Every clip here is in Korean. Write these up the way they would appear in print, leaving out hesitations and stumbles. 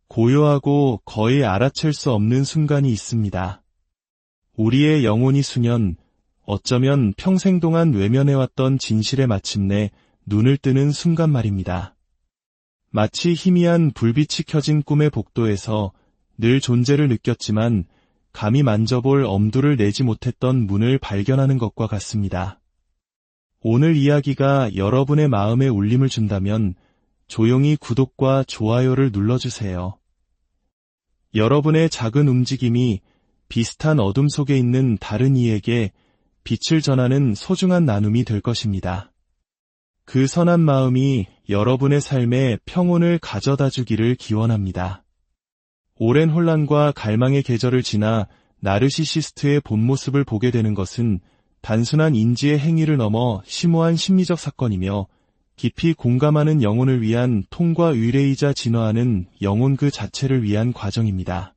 고요하고 거의 알아챌 수 없는 순간이 있습니다. 우리의 영혼이 수년, 어쩌면 평생 동안 외면해왔던 진실에 마침내 눈을 뜨는 순간 말입니다. 마치 희미한 불빛이 켜진 꿈의 복도에서 늘 존재를 느꼈지만 감히 만져볼 엄두를 내지 못했던 문을 발견하는 것과 같습니다. 오늘 이야기가 여러분의 마음에 울림을 준다면 조용히 구독과 좋아요를 눌러주세요. 여러분의 작은 움직임이 비슷한 어둠 속에 있는 다른 이에게 빛을 전하는 소중한 나눔이 될 것입니다. 그 선한 마음이 여러분의 삶에 평온을 가져다 주기를 기원합니다. 오랜 혼란과 갈망의 계절을 지나 나르시시스트의 본 모습을 보게 되는 것은 단순한 인지의 행위를 넘어 심오한 심리적 사건이며 깊이 공감하는 영혼을 위한 통과 의례이자 진화하는 영혼 그 자체를 위한 과정입니다.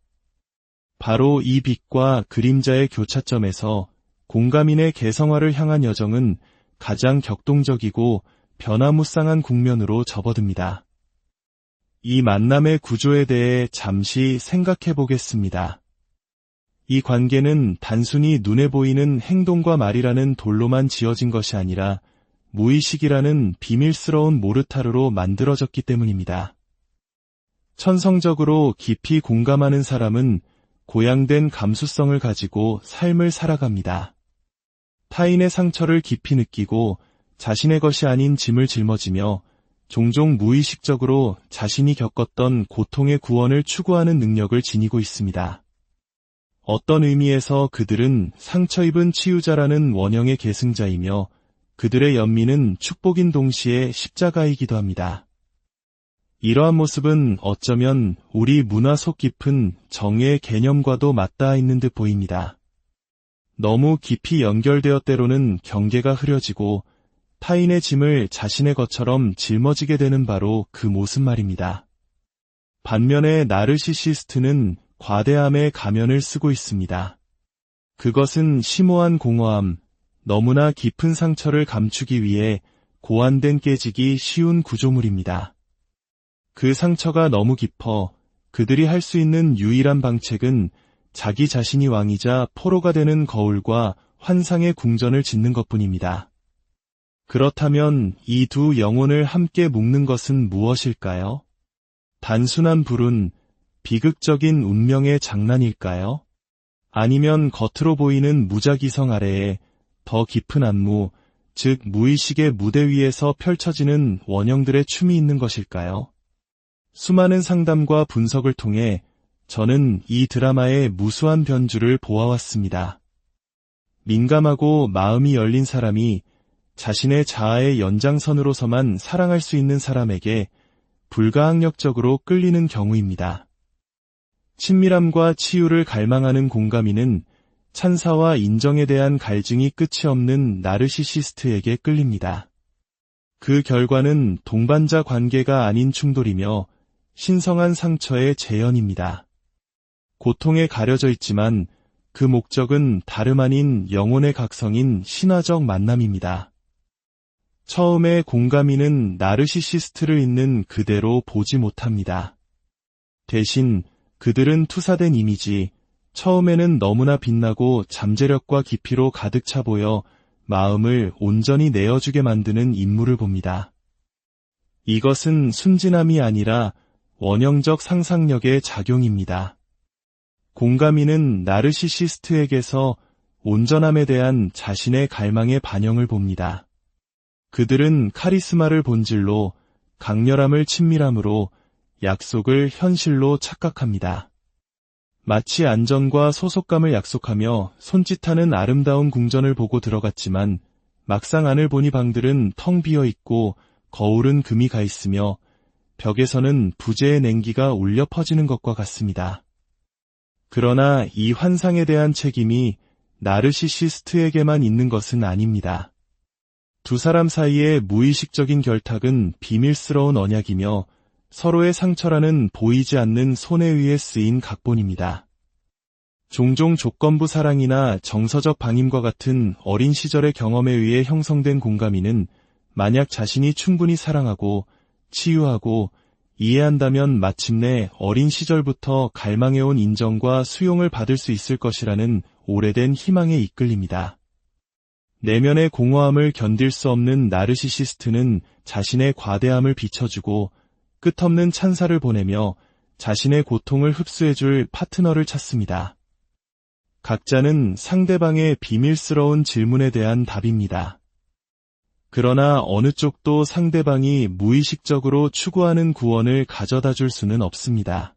바로 이 빛과 그림자의 교차점에서 공감인의 개성화를 향한 여정은 가장 격동적이고 변화무쌍한 국면으로 접어듭니다. 이 만남의 구조에 대해 잠시 생각해 보겠습니다. 이 관계는 단순히 눈에 보이는 행동과 말이라는 돌로만 지어진 것이 아니라 무의식이라는 비밀스러운 모르타르로 만들어졌기 때문입니다. 천성적으로 깊이 공감하는 사람은 고양된 감수성을 가지고 삶을 살아갑니다. 타인의 상처를 깊이 느끼고 자신의 것이 아닌 짐을 짊어지며 종종 무의식적으로 자신이 겪었던 고통의 구원을 추구하는 능력을 지니고 있습니다. 어떤 의미에서 그들은 상처 입은 치유자라는 원형의 계승자이며 그들의 연민은 축복인 동시에 십자가이기도 합니다. 이러한 모습은 어쩌면 우리 문화 속 깊은 정의의 개념과도 맞닿아 있는 듯 보입니다. 너무 깊이 연결되어 때로는 경계가 흐려지고 타인의 짐을 자신의 것처럼 짊어지게 되는 바로 그 모습 말입니다. 반면에 나르시시스트는 과대함의 가면을 쓰고 있습니다. 그것은 심오한 공허함, 너무나 깊은 상처를 감추기 위해 고안된 깨지기 쉬운 구조물입니다. 그 상처가 너무 깊어 그들이 할 수 있는 유일한 방책은 자기 자신이 왕이자 포로가 되는 거울과 환상의 궁전을 짓는 것뿐입니다. 그렇다면 이 두 영혼을 함께 묶는 것은 무엇일까요? 단순한 불운, 비극적인 운명의 장난일까요? 아니면 겉으로 보이는 무작위성 아래에 더 깊은 안무, 즉 무의식의 무대 위에서 펼쳐지는 원형들의 춤이 있는 것일까요? 수많은 상담과 분석을 통해 저는 이 드라마의 무수한 변주를 보아왔습니다. 민감하고 마음이 열린 사람이 자신의 자아의 연장선으로서만 사랑할 수 있는 사람에게 불가항력적으로 끌리는 경우입니다. 친밀함과 치유를 갈망하는 공감인은 찬사와 인정에 대한 갈증이 끝이 없는 나르시시스트에게 끌립니다. 그 결과는 동반자 관계가 아닌 충돌이며 신성한 상처의 재현입니다. 고통에 가려져 있지만 그 목적은 다름 아닌 영혼의 각성인 신화적 만남입니다. 처음에 공감인은 나르시시스트를 있는 그대로 보지 못합니다. 대신 그들은 투사된 이미지, 처음에는 너무나 빛나고 잠재력과 깊이로 가득 차 보여 마음을 온전히 내어주게 만드는 인물을 봅니다. 이것은 순진함이 아니라 원형적 상상력의 작용입니다. 공감인은 나르시시스트에게서 온전함에 대한 자신의 갈망의 반영을 봅니다. 그들은 카리스마를 본질로, 강렬함을 친밀함으로, 약속을 현실로 착각합니다. 마치 안전과 소속감을 약속하며 손짓하는 아름다운 궁전을 보고 들어갔지만 막상 안을 보니 방들은 텅 비어 있고 거울은 금이 가 있으며 벽에서는 부재의 냉기가 울려 퍼지는 것과 같습니다. 그러나 이 환상에 대한 책임이 나르시시스트에게만 있는 것은 아닙니다. 두 사람 사이의 무의식적인 결탁은 비밀스러운 언약이며 서로의 상처라는 보이지 않는 손에 의해 쓰인 각본입니다. 종종 조건부 사랑이나 정서적 방임과 같은 어린 시절의 경험에 의해 형성된 공감인은 만약 자신이 충분히 사랑하고 치유하고 이해한다면 마침내 어린 시절부터 갈망해온 인정과 수용을 받을 수 있을 것이라는 오래된 희망에 이끌립니다. 내면의 공허함을 견딜 수 없는 나르시시스트는 자신의 과대함을 비춰주고 끝없는 찬사를 보내며 자신의 고통을 흡수해줄 파트너를 찾습니다. 각자는 상대방의 비밀스러운 질문에 대한 답입니다. 그러나 어느 쪽도 상대방이 무의식적으로 추구하는 구원을 가져다 줄 수는 없습니다.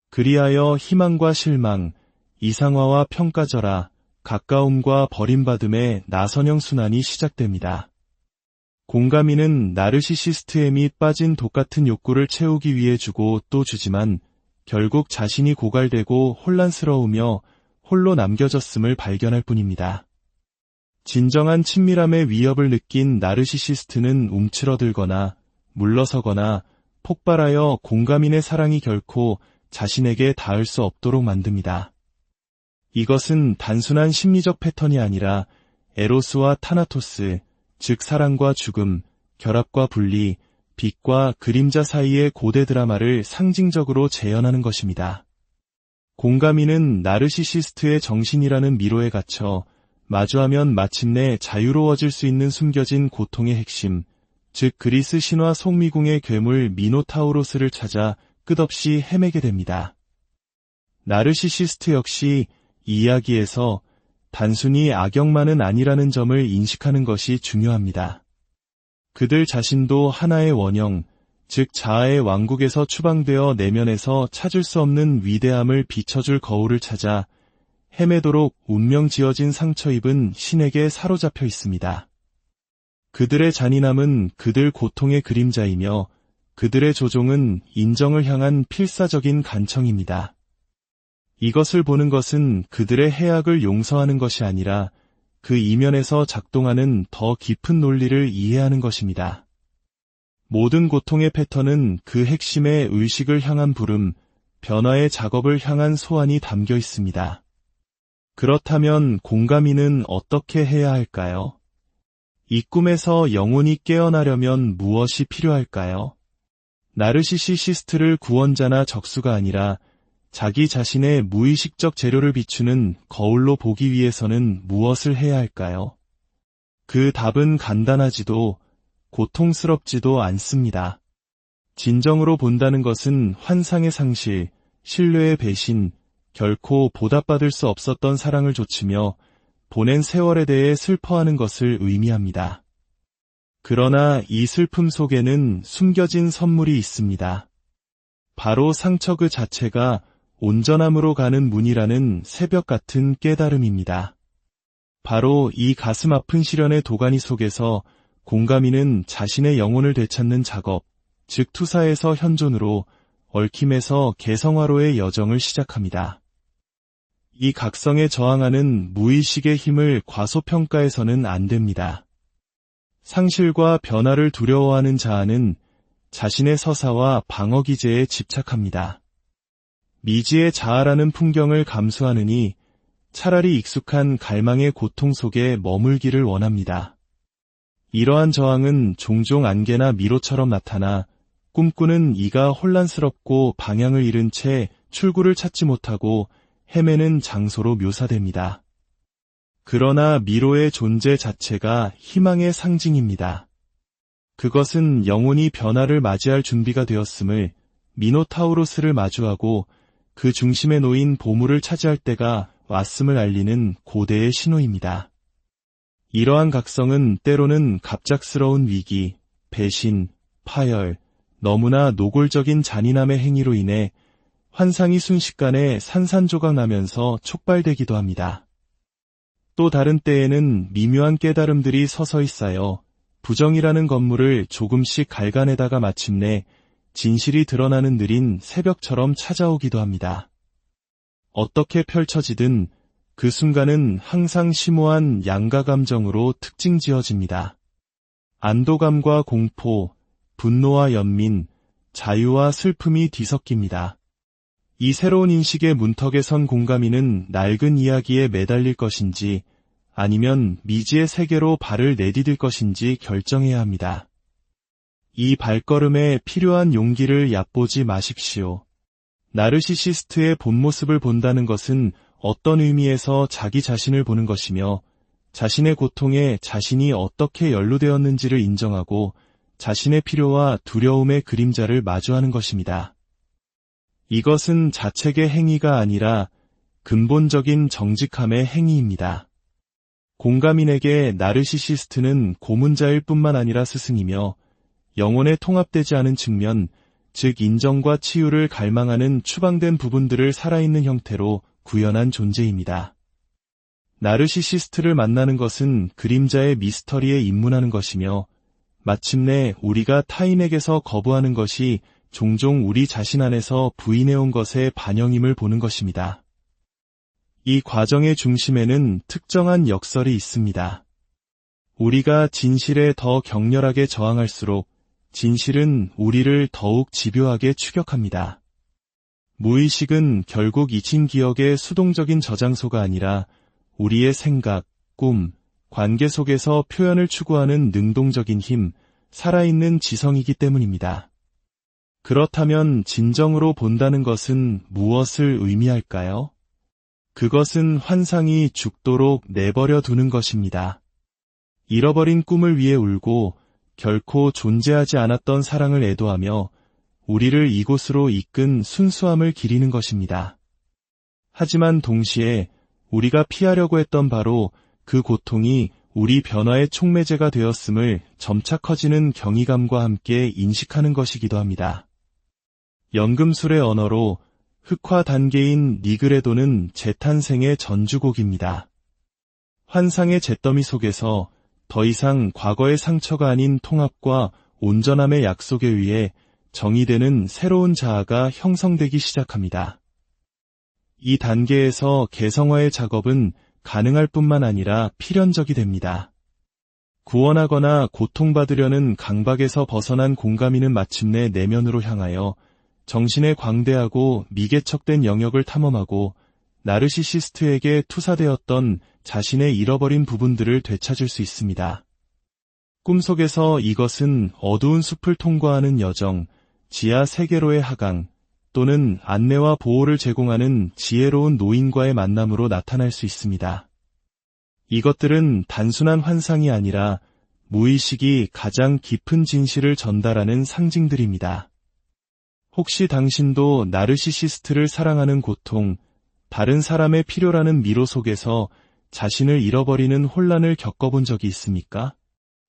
그리하여 희망과 실망, 이상화와 평가절하, 가까움과 버림받음의 나선형 순환이 시작됩니다. 공감이는 나르시시스트의 및 빠진 독 같은 욕구를 채우기 위해 주고 또 주지만 결국 자신이 고갈되고 혼란스러우며 홀로 남겨졌음을 발견할 뿐입니다. 진정한 친밀함의 위협을 느낀 나르시시스트는 움츠러들거나 물러서거나 폭발하여 공감인의 사랑이 결코 자신에게 닿을 수 없도록 만듭니다. 이것은 단순한 심리적 패턴이 아니라 에로스와 타나토스, 즉 사랑과 죽음, 결합과 분리, 빛과 그림자 사이의 고대 드라마를 상징적으로 재현하는 것입니다. 공감인은 나르시시스트의 정신이라는 미로에 갇혀 마주하면 마침내 자유로워질 수 있는 숨겨진 고통의 핵심, 즉 그리스 신화 속미궁의 괴물 미노타우로스를 찾아 끝없이 헤매게 됩니다. 나르시시스트 역시 이 이야기에서 단순히 악역만은 아니라는 점을 인식하는 것이 중요합니다. 그들 자신도 하나의 원형, 즉 자아의 왕국에서 추방되어 내면에서 찾을 수 없는 위대함을 비춰줄 거울을 찾아 헤매도록 운명 지어진 상처 입은 신에게 사로잡혀 있습니다. 그들의 잔인함은 그들 고통의 그림자이며 그들의 조종은 인정을 향한 필사적인 간청입니다. 이것을 보는 것은 그들의 해악을 용서하는 것이 아니라 그 이면에서 작동하는 더 깊은 논리를 이해하는 것입니다. 모든 고통의 패턴은 그 핵심의 의식을 향한 부름, 변화의 작업을 향한 소환이 담겨 있습니다. 그렇다면 공감이는 어떻게 해야 할까요? 이 꿈에서 영혼이 깨어나려면 무엇이 필요할까요? 나르시시스트를 구원자나 적수가 아니라 자기 자신의 무의식적 재료를 비추는 거울로 보기 위해서는 무엇을 해야 할까요? 그 답은 간단하지도 고통스럽지도 않습니다. 진정으로 본다는 것은 환상의 상실, 신뢰의 배신, 결코 보답받을 수 없었던 사랑을 좇으며 보낸 세월에 대해 슬퍼하는 것을 의미합니다. 그러나 이 슬픔 속에는 숨겨진 선물이 있습니다. 바로 상처 그 자체가 온전함으로 가는 문이라는 새벽 같은 깨달음입니다. 바로 이 가슴 아픈 시련의 도가니 속에서 공감이는 자신의 영혼을 되찾는 작업, 즉 투사에서 현존으로, 얽힘에서 개성화로의 여정을 시작합니다. 이 각성에 저항하는 무의식의 힘을 과소평가해서는 안 됩니다. 상실과 변화를 두려워하는 자아는 자신의 서사와 방어기제에 집착합니다. 미지의 자아라는 풍경을 감수하느니 차라리 익숙한 갈망의 고통 속에 머물기를 원합니다. 이러한 저항은 종종 안개나 미로처럼 나타나 꿈꾸는 이가 혼란스럽고 방향을 잃은 채 출구를 찾지 못하고 헤매는 장소로 묘사됩니다. 그러나 미로의 존재 자체가 희망의 상징입니다. 그것은 영혼이 변화를 맞이할 준비가 되었음을, 미노타우로스를 마주하고 그 중심에 놓인 보물을 차지할 때가 왔음을 알리는 고대의 신호입니다. 이러한 각성은 때로는 갑작스러운 위기, 배신, 파열, 너무나 노골적인 잔인함의 행위로 인해 환상이 순식간에 산산조각 나면서 촉발되기도 합니다. 또 다른 때에는 미묘한 깨달음들이 서서히 쌓여 부정이라는 건물을 조금씩 갈가내다가 마침내 진실이 드러나는 느린 새벽처럼 찾아오기도 합니다. 어떻게 펼쳐지든 그 순간은 항상 심오한 양가 감정으로 특징지어집니다. 안도감과 공포, 분노와 연민, 자유와 슬픔이 뒤섞입니다. 이 새로운 인식의 문턱에 선 공감이는 낡은 이야기에 매달릴 것인지 아니면 미지의 세계로 발을 내디딜 것인지 결정해야 합니다. 이 발걸음에 필요한 용기를 얕보지 마십시오. 나르시시스트의 본 모습을 본다는 것은 어떤 의미에서 자기 자신을 보는 것이며 자신의 고통에 자신이 어떻게 연루되었는지를 인정하고 자신의 필요와 두려움의 그림자를 마주하는 것입니다. 이것은 자책의 행위가 아니라 근본적인 정직함의 행위입니다. 공감인에게 나르시시스트는 고문자일 뿐만 아니라 스승이며 영혼에 통합되지 않은 측면, 즉 인정과 치유를 갈망하는 추방된 부분들을 살아있는 형태로 구현한 존재입니다. 나르시시스트를 만나는 것은 그림자의 미스터리에 입문하는 것이며 마침내 우리가 타인에게서 거부하는 것이 종종 우리 자신 안에서 부인해온 것의 반영임을 보는 것입니다. 이 과정의 중심에는 특정한 역설이 있습니다. 우리가 진실에 더 격렬하게 저항할수록 진실은 우리를 더욱 집요하게 추격합니다. 무의식은 결국 잊힌 기억의 수동적인 저장소가 아니라 우리의 생각, 꿈, 관계 속에서 표현을 추구하는 능동적인 힘, 살아있는 지성이기 때문입니다. 그렇다면 진정으로 본다는 것은 무엇을 의미할까요? 그것은 환상이 죽도록 내버려 두는 것입니다. 잃어버린 꿈을 위해 울고 결코 존재하지 않았던 사랑을 애도하며 우리를 이곳으로 이끈 순수함을 기리는 것입니다. 하지만 동시에 우리가 피하려고 했던 바로 그 고통이 우리 변화의 촉매제가 되었음을 점차 커지는 경이감과 함께 인식하는 것이기도 합니다. 연금술의 언어로 흑화 단계인 니그레도는 재탄생의 전주곡입니다. 환상의 잿더미 속에서 더 이상 과거의 상처가 아닌 통합과 온전함의 약속에 의해 정의되는 새로운 자아가 형성되기 시작합니다. 이 단계에서 개성화의 작업은 가능할 뿐만 아니라 필연적이 됩니다. 구원하거나 고통받으려는 강박에서 벗어난 공감이는 마침내 내면으로 향하여 정신의 광대하고 미개척된 영역을 탐험하고 나르시시스트에게 투사되었던 자신의 잃어버린 부분들을 되찾을 수 있습니다. 꿈속에서 이것은 어두운 숲을 통과하는 여정, 지하 세계로의 하강, 또는 안내와 보호를 제공하는 지혜로운 노인과의 만남으로 나타날 수 있습니다. 이것들은 단순한 환상이 아니라 무의식이 가장 깊은 진실을 전달하는 상징들입니다. 혹시 당신도 나르시시스트를 사랑하는 고통, 다른 사람의 필요라는 미로 속에서 자신을 잃어버리는 혼란을 겪어본 적이 있습니까?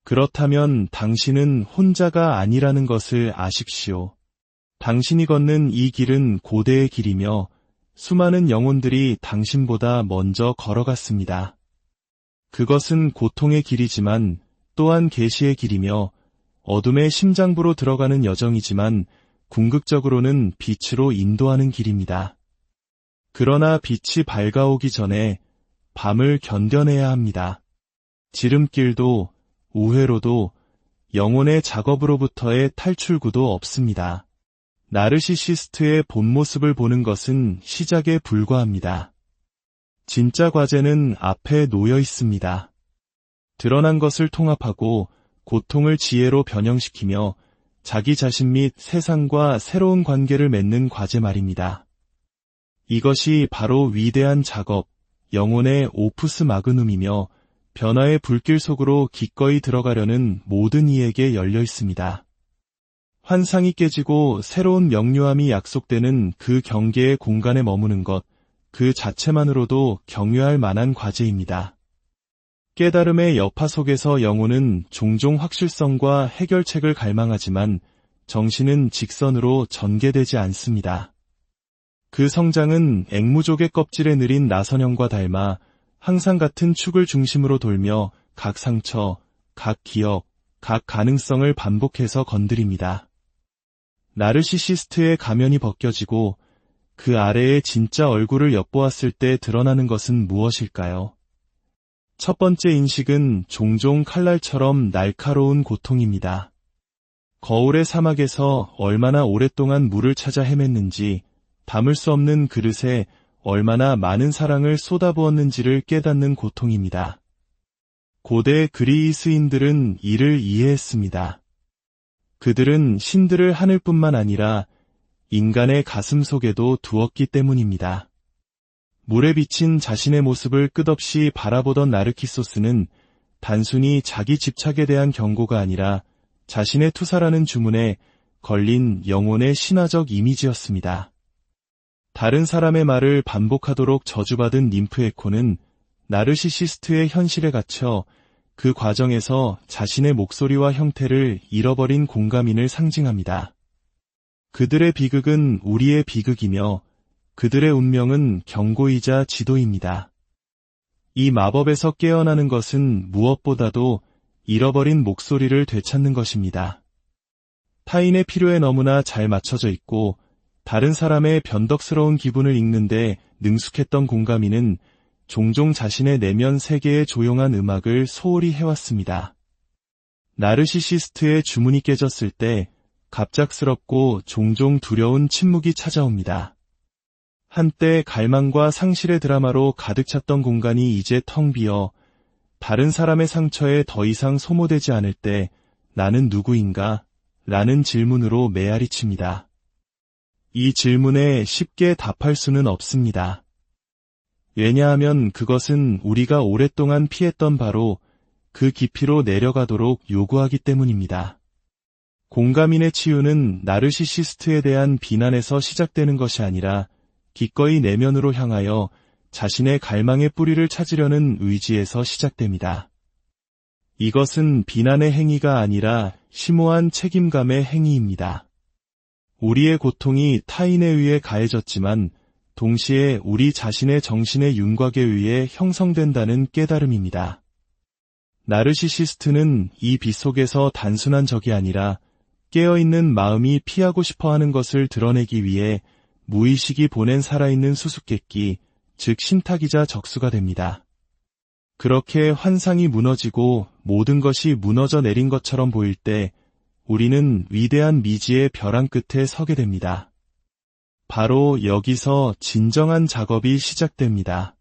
그렇다면 당신은 혼자가 아니라는 것을 아십시오. 당신이 걷는 이 길은 고대의 길이며 수많은 영혼들이 당신보다 먼저 걸어갔습니다. 그것은 고통의 길이지만 또한 계시의 길이며 어둠의 심장부로 들어가는 여정이지만 궁극적으로는 빛으로 인도하는 길입니다. 그러나 빛이 밝아오기 전에 밤을 견뎌내야 합니다. 지름길도 우회로도 영혼의 작업으로부터의 탈출구도 없습니다. 나르시시스트의 본 모습을 보는 것은 시작에 불과합니다. 진짜 과제는 앞에 놓여 있습니다. 드러난 것을 통합하고 고통을 지혜로 변형시키며 자기 자신 및 세상과 새로운 관계를 맺는 과제 말입니다. 이것이 바로 위대한 작업, 영혼의 오프스 마그눔이며 변화의 불길 속으로 기꺼이 들어가려는 모든 이에게 열려 있습니다. 환상이 깨지고 새로운 명료함이 약속되는 그 경계의 공간에 머무는 것, 그 자체만으로도 경유할 만한 과제입니다. 깨달음의 여파 속에서 영혼은 종종 확실성과 해결책을 갈망하지만 정신은 직선으로 전개되지 않습니다. 그 성장은 앵무족의 껍질에 느린 나선형과 닮아 항상 같은 축을 중심으로 돌며 각 상처, 각 기억, 각 가능성을 반복해서 건드립니다. 나르시시스트의 가면이 벗겨지고 그 아래의 진짜 얼굴을 엿보았을 때 드러나는 것은 무엇일까요? 첫 번째 인식은 종종 칼날처럼 날카로운 고통입니다. 거울의 사막에서 얼마나 오랫동안 물을 찾아 헤맸는지, 담을 수 없는 그릇에 얼마나 많은 사랑을 쏟아부었는지를 깨닫는 고통입니다. 고대 그리스인들은 이를 이해했습니다. 그들은 신들을 하늘뿐만 아니라 인간의 가슴 속에도 두었기 때문입니다. 물에 비친 자신의 모습을 끝없이 바라보던 나르키소스는 단순히 자기 집착에 대한 경고가 아니라 자신의 투사라는 주문에 걸린 영혼의 신화적 이미지였습니다. 다른 사람의 말을 반복하도록 저주받은 ним프 에코는 나르시시스트의 현실에 갇혀 그 과정에서 자신의 목소리와 형태를 잃어버린 공감인을 상징합니다. 그들의 비극은 우리의 비극이며 그들의 운명은 경고이자 지도입니다. 이 마법에서 깨어나는 것은 무엇보다도 잃어버린 목소리를 되찾는 것입니다. 타인의 필요에 너무나 잘 맞춰져 있고 다른 사람의 변덕스러운 기분을 읽는데 능숙했던 공감이는 종종 자신의 내면 세계의 조용한 음악을 소홀히 해왔습니다. 나르시시스트의 주문이 깨졌을 때 갑작스럽고 종종 두려운 침묵이 찾아옵니다. 한때 갈망과 상실의 드라마로 가득 찼던 공간이 이제 텅 비어 다른 사람의 상처에 더 이상 소모되지 않을 때 나는 누구인가? 라는 질문으로 메아리칩니다. 이 질문에 쉽게 답할 수는 없습니다. 왜냐하면 그것은 우리가 오랫동안 피했던 바로 그 깊이로 내려가도록 요구하기 때문입니다. 공감인의 치유는 나르시시스트에 대한 비난에서 시작되는 것이 아니라 기꺼이 내면으로 향하여 자신의 갈망의 뿌리를 찾으려는 의지에서 시작됩니다. 이것은 비난의 행위가 아니라 심오한 책임감의 행위입니다. 우리의 고통이 타인에 의해 가해졌지만 동시에 우리 자신의 정신의 윤곽에 의해 형성된다는 깨달음입니다. 나르시시스트는 이 빛 속에서 단순한 적이 아니라 깨어있는 마음이 피하고 싶어하는 것을 드러내기 위해 무의식이 보낸 살아있는 수수께끼, 즉 신탁이자 적수가 됩니다. 그렇게 환상이 무너지고 모든 것이 무너져 내린 것처럼 보일 때 우리는 위대한 미지의 벼랑 끝에 서게 됩니다. 바로 여기서 진정한 작업이 시작됩니다.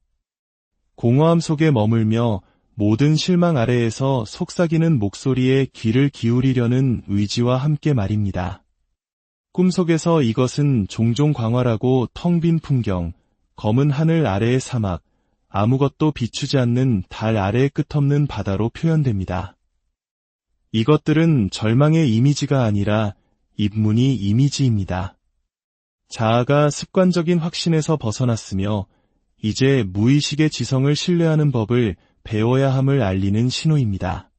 공허함 속에 머물며 모든 실망 아래에서 속삭이는 목소리에 귀를 기울이려는 의지와 함께 말입니다. 꿈속에서 이것은 종종 광활하고 텅 빈 풍경, 검은 하늘 아래의 사막, 아무것도 비추지 않는 달 아래의 끝없는 바다로 표현됩니다. 이것들은 절망의 이미지가 아니라 입문이 이미지입니다. 자아가 습관적인 확신에서 벗어났으며 이제 무의식의 지성을 신뢰하는 법을 배워야 함을 알리는 신호입니다.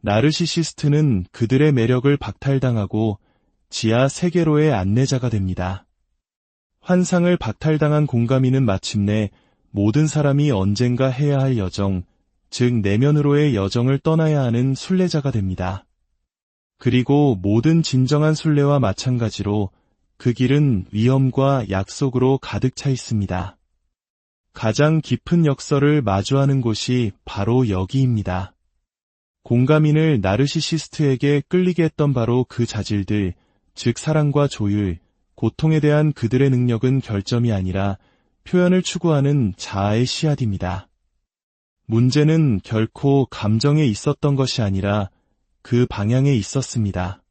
나르시시스트는 그들의 매력을 박탈당하고 지하 세계로의 안내자가 됩니다. 환상을 박탈당한 공감이는 마침내 모든 사람이 언젠가 해야 할 여정, 즉 내면으로의 여정을 떠나야 하는 순례자가 됩니다. 그리고 모든 진정한 순례와 마찬가지로 그 길은 위험과 약속으로 가득 차 있습니다. 가장 깊은 역설을 마주하는 곳이 바로 여기입니다. 공감인을 나르시시스트에게 끌리게 했던 바로 그 자질들, 즉 사랑과 조율, 고통에 대한 그들의 능력은 결점이 아니라 표현을 추구하는 자아의 씨앗입니다. 문제는 결코 감정에 있었던 것이 아니라 그 방향에 있었습니다.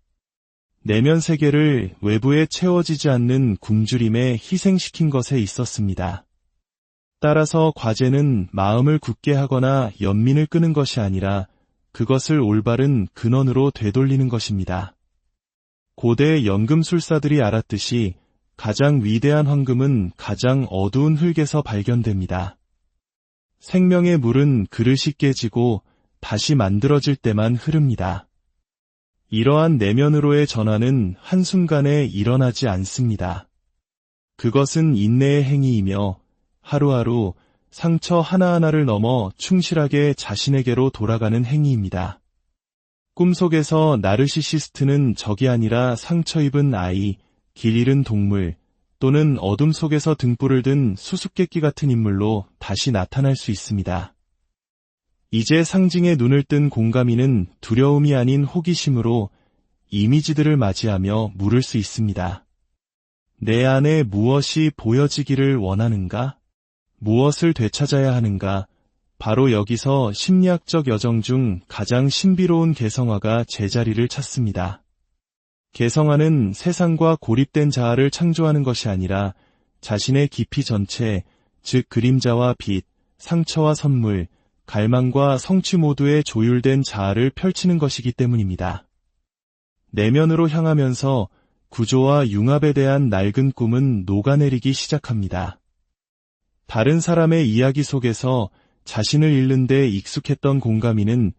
내면 세계를 외부에 채워지지 않는 굶주림에 희생시킨 것에 있었습니다. 따라서 과제는 마음을 굳게 하거나 연민을 끄는 것이 아니라 그것을 올바른 근원으로 되돌리는 것입니다. 고대 연금술사들이 알았듯이 가장 위대한 황금은 가장 어두운 흙에서 발견됩니다. 생명의 물은 그릇이 깨지고 다시 만들어질 때만 흐릅니다. 이러한 내면으로의 전환은 한순간에 일어나지 않습니다. 그것은 인내의 행위이며 하루하루 상처 하나하나를 넘어 충실하게 자신에게로 돌아가는 행위입니다. 꿈속에서 나르시시스트는 적이 아니라 상처 입은 아이, 길 잃은 동물, 또는 어둠 속에서 등불을 든 수수께끼 같은 인물로 다시 나타날 수 있습니다. 이제 상징에 눈을 뜬 공감이는 두려움이 아닌 호기심으로 이미지들을 맞이하며 물을 수 있습니다. 내 안에 무엇이 보여지기를 원하는가? 무엇을 되찾아야 하는가? 바로 여기서 심리학적 여정 중 가장 신비로운 개성화가 제자리를 찾습니다. 개성화는 세상과 고립된 자아를 창조하는 것이 아니라 자신의 깊이 전체, 즉 그림자와 빛, 상처와 선물, 갈망과 성취 모두에 조율된 자아를 펼치는 것이기 때문입니다. 내면으로 향하면서 구조와 융합에 대한 낡은 꿈은 녹아내리기 시작합니다. 다른 사람의 이야기 속에서 자신을 잃는 데 익숙했던 공감이는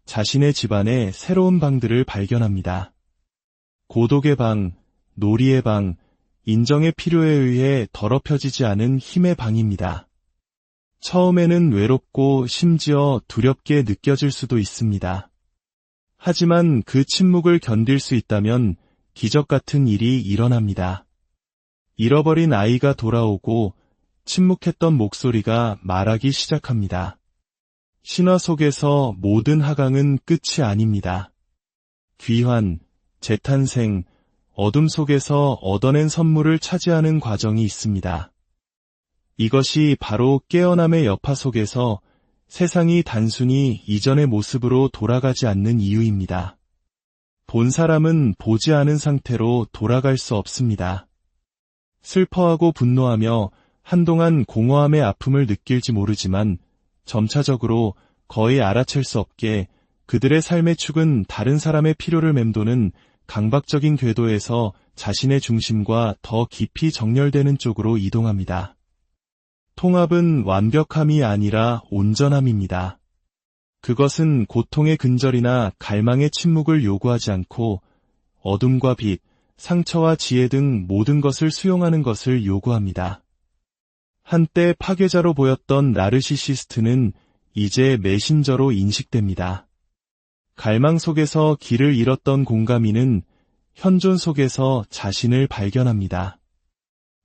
자신의 집안에 새로운 방들을 발견합니다. 고독의 방, 놀이의 방, 인정의 필요에 의해 더럽혀지지 않은 힘의 방입니다. 처음에는 외롭고 심지어 두렵게 느껴질 수도 있습니다. 하지만 그 침묵을 견딜 수 있다면 기적 같은 일이 일어납니다. 잃어버린 아이가 돌아오고 침묵했던 목소리가 말하기 시작합니다. 신화 속에서 모든 하강은 끝이 아닙니다. 귀환, 재탄생, 어둠 속에서 얻어낸 선물을 차지하는 과정이 있습니다. 이것이 바로 깨어남의 여파 속에서 세상이 단순히 이전의 모습으로 돌아가지 않는 이유입니다. 본 사람은 보지 않은 상태로 돌아갈 수 없습니다. 슬퍼하고 분노하며 한동안 공허함의 아픔을 느낄지 모르지만 점차적으로 거의 알아챌 수 없게 그들의 삶의 축은 다른 사람의 필요를 맴도는 강박적인 궤도에서 자신의 중심과 더 깊이 정렬되는 쪽으로 이동합니다. 통합은 완벽함이 아니라 온전함입니다. 그것은 고통의 근절이나 갈망의 침묵을 요구하지 않고 어둠과 빛, 상처와 지혜 등 모든 것을 수용하는 것을 요구합니다. 한때 파괴자로 보였던 나르시시스트는 이제 메신저로 인식됩니다. 갈망 속에서 길을 잃었던 공감이는 현존 속에서 자신을 발견합니다.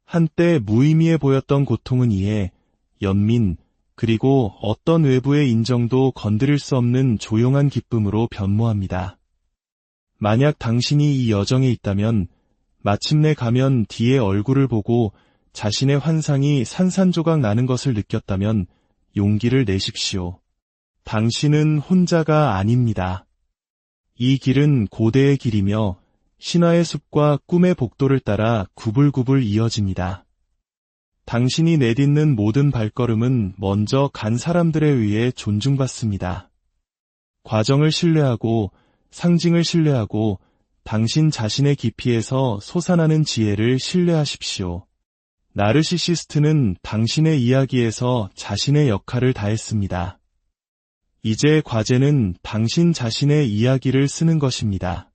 한때 무의미해 보였던 고통은 이해, 연민, 그리고 어떤 외부의 인정도 건드릴 수 없는 조용한 기쁨으로 변모합니다. 만약 당신이 이 여정에 있다면 마침내 가면 뒤의 얼굴을 보고 자신의 환상이 산산조각 나는 것을 느꼈다면 용기를 내십시오. 당신은 혼자가 아닙니다. 이 길은 고대의 길이며 신화의 숲과 꿈의 복도를 따라 구불구불 이어집니다. 당신이 내딛는 모든 발걸음은 먼저 간 사람들에 의해 존중받습니다. 과정을 신뢰하고 상징을 신뢰하고 당신 자신의 깊이에서 솟아나는 지혜를 신뢰하십시오. 나르시시스트는 당신의 이야기에서 자신의 역할을 다했습니다. 이제 과제는 당신 자신의 이야기를 쓰는 것입니다.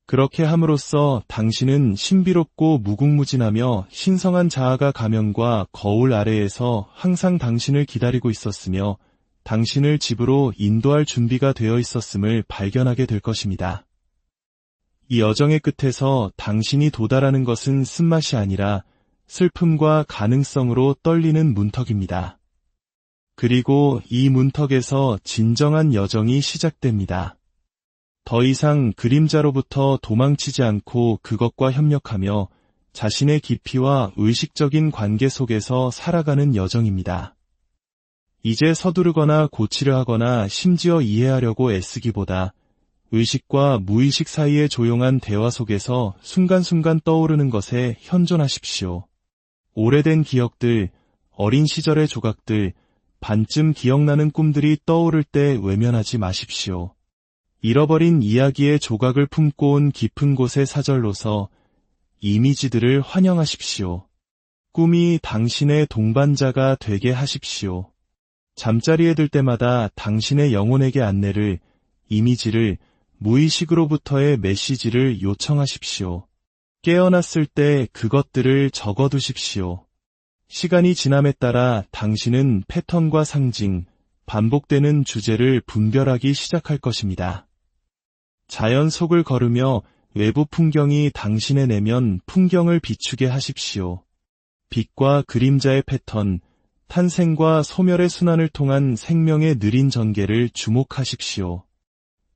그렇게 함으로써 당신은 신비롭고 무궁무진하며 신성한 자아가 가면과 거울 아래에서 항상 당신을 기다리고 있었으며 당신을 집으로 인도할 준비가 되어 있었음을 발견하게 될 것입니다. 이 여정의 끝에서 당신이 도달하는 것은 쓴맛이 아니라 슬픔과 가능성으로 떨리는 문턱입니다. 그리고 이 문턱에서 진정한 여정이 시작됩니다. 더 이상 그림자로부터 도망치지 않고 그것과 협력하며 자신의 깊이와 의식적인 관계 속에서 살아가는 여정입니다. 이제 서두르거나 고치려 하거나 심지어 이해하려고 애쓰기보다 의식과 무의식 사이의 조용한 대화 속에서 순간순간 떠오르는 것에 현존하십시오. 오래된 기억들, 어린 시절의 조각들, 반쯤 기억나는 꿈들이 떠오를 때 외면하지 마십시오. 잃어버린 이야기의 조각을 품고 온 깊은 곳의 사절로서 이미지들을 환영하십시오. 꿈이 당신의 동반자가 되게 하십시오. 잠자리에 들 때마다 당신의 영혼에게 안내를, 이미지를, 무의식으로부터의 메시지를 요청하십시오. 깨어났을 때 그것들을 적어두십시오. 시간이 지남에 따라 당신은 패턴과 상징, 반복되는 주제를 분별하기 시작할 것입니다. 자연 속을 걸으며 외부 풍경이 당신의 내면 풍경을 비추게 하십시오. 빛과 그림자의 패턴, 탄생과 소멸의 순환을 통한 생명의 느린 전개를 주목하십시오.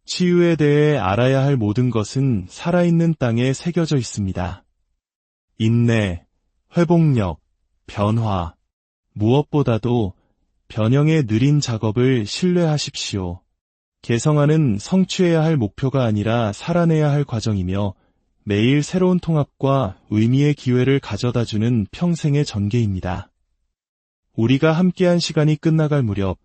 치유에 대해 알아야 할 모든 것은 살아있는 땅에 새겨져 있습니다. 인내, 회복력, 변화, 무엇보다도 변형의 느린 작업을 신뢰하십시오. 개성화는 성취해야 할 목표가 아니라 살아내야 할 과정이며 매일 새로운 통합과 의미의 기회를 가져다주는 평생의 전개입니다. 우리가 함께한 시간이 끝나갈 무렵,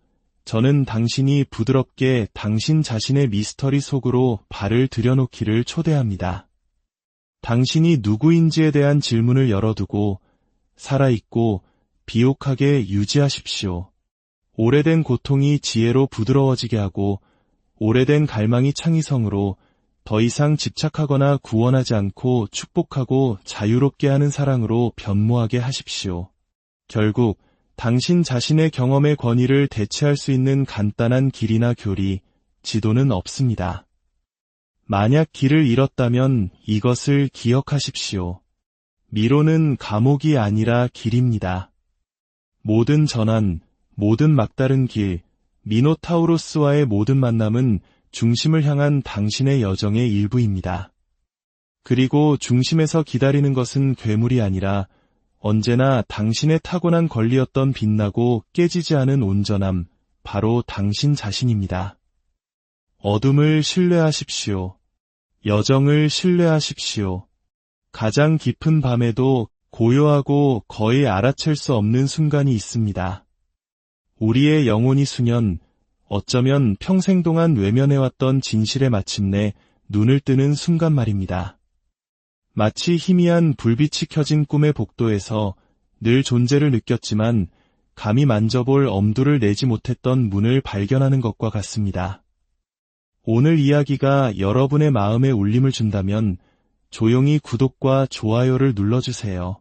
저는 당신이 부드럽게 당신 자신의 미스터리 속으로 발을 들여놓기를 초대합니다. 당신이 누구인지에 대한 질문을 열어두고 살아있고 비옥하게 유지하십시오. 오래된 고통이 지혜로 부드러워지게 하고 오래된 갈망이 창의성으로 더 이상 집착하거나 구원하지 않고 축복하고 자유롭게 하는 사랑으로 변모하게 하십시오. 결국 당신 자신의 경험의 권위를 대체할 수 있는 간단한 길이나 교리, 지도는 없습니다. 만약 길을 잃었다면 이것을 기억하십시오. 미로는 감옥이 아니라 길입니다. 모든 전환, 모든 막다른 길, 미노타우로스와의 모든 만남은 중심을 향한 당신의 여정의 일부입니다. 그리고 중심에서 기다리는 것은 괴물이 아니라 언제나 당신의 타고난 권리였던 빛나고 깨지지 않은 온전함, 바로 당신 자신입니다. 어둠을 신뢰하십시오. 여정을 신뢰하십시오. 가장 깊은 밤에도 고요하고 거의 알아챌 수 없는 순간이 있습니다. 우리의 영혼이 수년, 어쩌면 평생 동안 외면해왔던 진실에 마침내 눈을 뜨는 순간 말입니다. 마치 희미한 불빛이 켜진 꿈의 복도에서 늘 존재를 느꼈지만 감히 만져볼 엄두를 내지 못했던 문을 발견하는 것과 같습니다. 오늘 이야기가 여러분의 마음에 울림을 준다면 조용히 구독과 좋아요를 눌러주세요.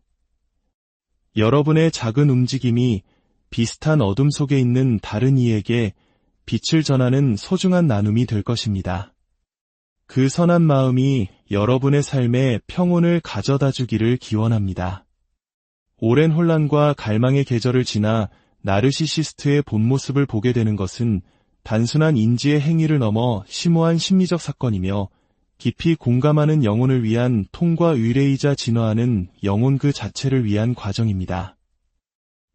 여러분의 작은 움직임이 비슷한 어둠 속에 있는 다른 이에게 빛을 전하는 소중한 나눔이 될 것입니다. 그 선한 마음이 여러분의 삶에 평온을 가져다 주기를 기원합니다. 오랜 혼란과 갈망의 계절을 지나 나르시시스트의 본 모습을 보게 되는 것은 단순한 인지의 행위를 넘어 심오한 심리적 사건이며 깊이 공감하는 영혼을 위한 통과 의례이자 진화하는 영혼 그 자체를 위한 과정입니다.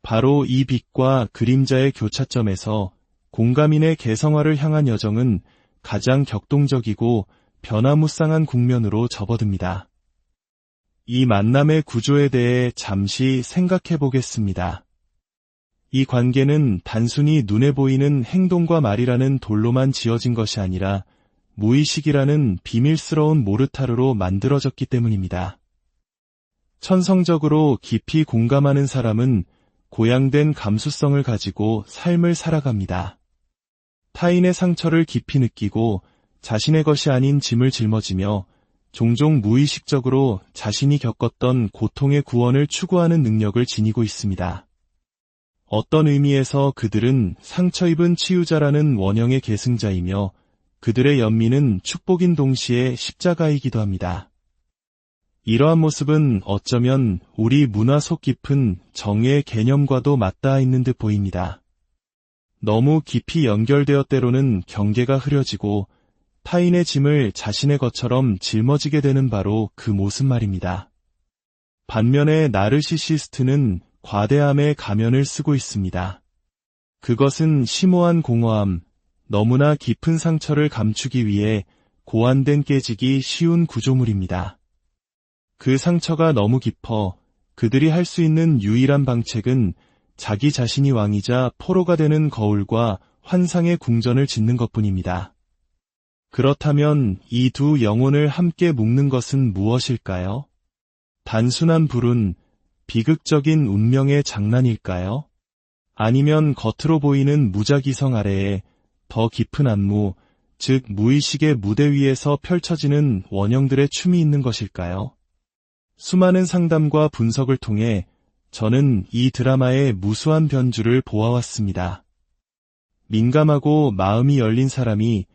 바로 이 빛과 그림자의 교차점에서 공감인의 개성화를 향한 여정은 가장 격동적이고 변화무쌍한 국면으로 접어듭니다. 이 만남의 구조에 대해 잠시 생각해 보겠습니다. 이 관계는 단순히 눈에 보이는 행동과 말이라는 돌로만 지어진 것이 아니라 무의식이라는 비밀스러운 모르타르로 만들어졌기 때문입니다. 천성적으로 깊이 공감하는 사람은 고양된 감수성을 가지고 삶을 살아갑니다. 타인의 상처를 깊이 느끼고 자신의 것이 아닌 짐을 짊어지며 종종 무의식적으로 자신이 겪었던 고통의 구원을 추구하는 능력을 지니고 있습니다. 어떤 의미에서 그들은 상처 입은 치유자라는 원형의 계승자이며 그들의 연민은 축복인 동시에 십자가이기도 합니다. 이러한 모습은 어쩌면 우리 문화 속 깊은 정의의 개념과도 맞닿아 있는 듯 보입니다. 너무 깊이 연결되어 때로는 경계가 흐려지고 타인의 짐을 자신의 것처럼 짊어지게 되는 바로 그 모습 말입니다. 반면에 나르시시스트는 과대함의 가면을 쓰고 있습니다. 그것은 심오한 공허함, 너무나 깊은 상처를 감추기 위해 고안된 깨지기 쉬운 구조물입니다. 그 상처가 너무 깊어 그들이 할 수 있는 유일한 방책은 자기 자신이 왕이자 포로가 되는 거울과 환상의 궁전을 짓는 것뿐입니다. 그렇다면 이 두 영혼을 함께 묶는 것은 무엇일까요? 단순한 불운, 비극적인 운명의 장난일까요? 아니면 겉으로 보이는 무작위성 아래에 더 깊은 안무, 즉 무의식의 무대 위에서 펼쳐지는 원형들의 춤이 있는 것일까요? 수많은 상담과 분석을 통해 저는 이 드라마의 무수한 변주를 보아왔습니다. 민감하고 마음이 열린 사람이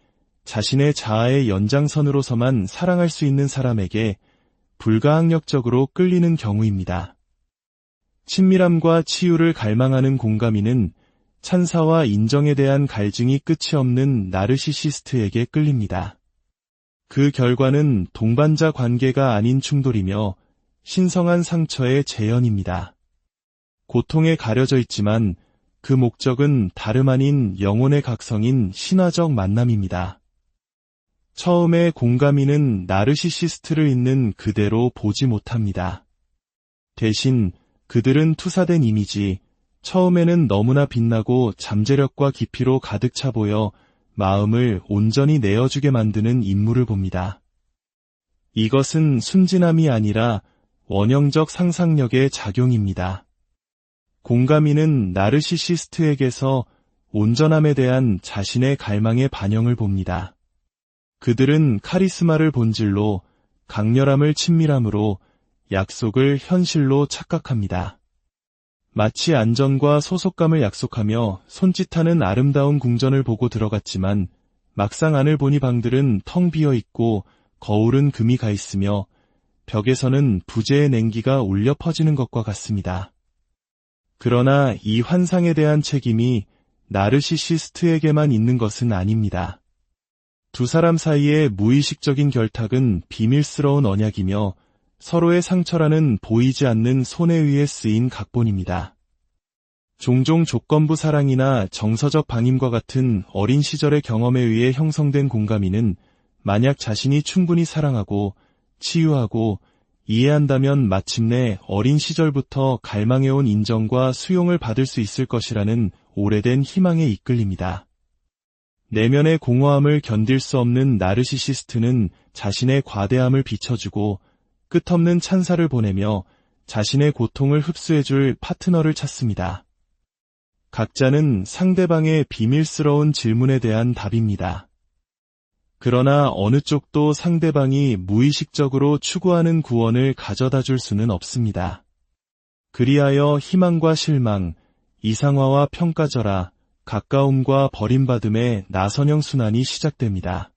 자신의 자아의 연장선으로서만 사랑할 수 있는 사람에게 불가항력적으로 끌리는 경우입니다. 친밀함과 치유를 갈망하는 공감인은 찬사와 인정에 대한 갈증이 끝이 없는 나르시시스트에게 끌립니다. 그 결과는 동반자 관계가 아닌 충돌이며 신성한 상처의 재현입니다. 고통에 가려져 있지만 그 목적은 다름 아닌 영혼의 각성인 신화적 만남입니다. 처음에 공가미는 나르시시스트를 있는 그대로 보지 못합니다. 대신 그들은 투사된 이미지, 처음에는 너무나 빛나고 잠재력과 깊이로 가득 차 보여 마음을 온전히 내어주게 만드는 인물을 봅니다. 이것은 순진함이 아니라 원형적 상상력의 작용입니다. 공가미는 나르시시스트에게서 온전함에 대한 자신의 갈망의 반영을 봅니다. 그들은 카리스마를 본질로, 강렬함을 친밀함으로, 약속을 현실로 착각합니다. 마치 안전과 소속감을 약속하며 손짓하는 아름다운 궁전을 보고 들어갔지만 막상 안을 보니 방들은 텅 비어 있고 거울은 금이 가 있으며 벽에서는 부재의 냉기가 울려 퍼지는 것과 같습니다. 그러나 이 환상에 대한 책임이 나르시시스트에게만 있는 것은 아닙니다. 두 사람 사이의 무의식적인 결탁은 비밀스러운 언약이며 서로의 상처라는 보이지 않는 손에 의해 쓰인 각본입니다. 종종 조건부 사랑이나 정서적 방임과 같은 어린 시절의 경험에 의해 형성된 공감이는 만약 자신이 충분히 사랑하고 치유하고 이해한다면 마침내 어린 시절부터 갈망해온 인정과 수용을 받을 수 있을 것이라는 오래된 희망에 이끌립니다. 내면의 공허함을 견딜 수 없는 나르시시스트는 자신의 과대함을 비춰주고 끝없는 찬사를 보내며 자신의 고통을 흡수해줄 파트너를 찾습니다. 각자는 상대방의 비밀스러운 질문에 대한 답입니다. 그러나 어느 쪽도 상대방이 무의식적으로 추구하는 구원을 가져다 줄 수는 없습니다. 그리하여 희망과 실망, 이상화와 평가절하, 가까움과 버림받음의 나선형 순환이 시작됩니다.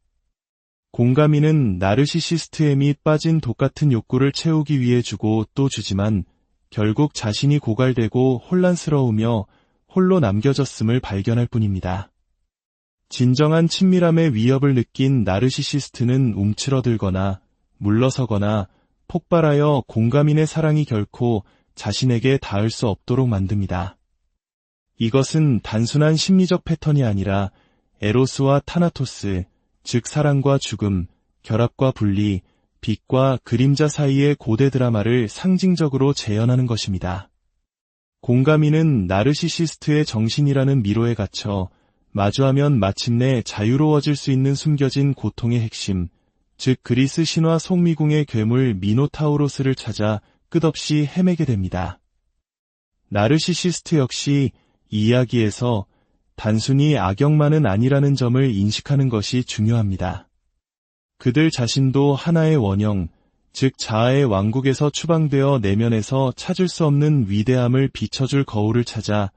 공가미는 나르시시스트에 및 빠진 독같은 욕구를 채우기 위해 주고 또 주지만 결국 자신이 고갈되고 혼란스러우며 홀로 남겨졌음을 발견할 뿐입니다. 진정한 친밀함의 위협을 느낀 나르시시스트는 움츠러들거나 물러서거나 폭발하여 공가민의 사랑이 결코 자신에게 닿을 수 없도록 만듭니다. 이것은 단순한 심리적 패턴이 아니라 에로스와 타나토스, 즉 사랑과 죽음, 결합과 분리, 빛과 그림자 사이의 고대 드라마를 상징적으로 재현하는 것입니다. 공가미는 나르시시스트의 정신이라는 미로에 갇혀 마주하면 마침내 자유로워질 수 있는 숨겨진 고통의 핵심, 즉 그리스 신화 속미궁의 괴물 미노타우로스를 찾아 끝없이 헤매게 됩니다. 나르시시스트 역시 이 이야기에서 단순히 악역만은 아니라는 점을 인식하는 것이 중요합니다. 그들 자신도 하나의 원형, 즉 자아의 왕국에서 추방되어 내면에서 찾을 수 없는 위대함을 비춰줄 거울을 찾아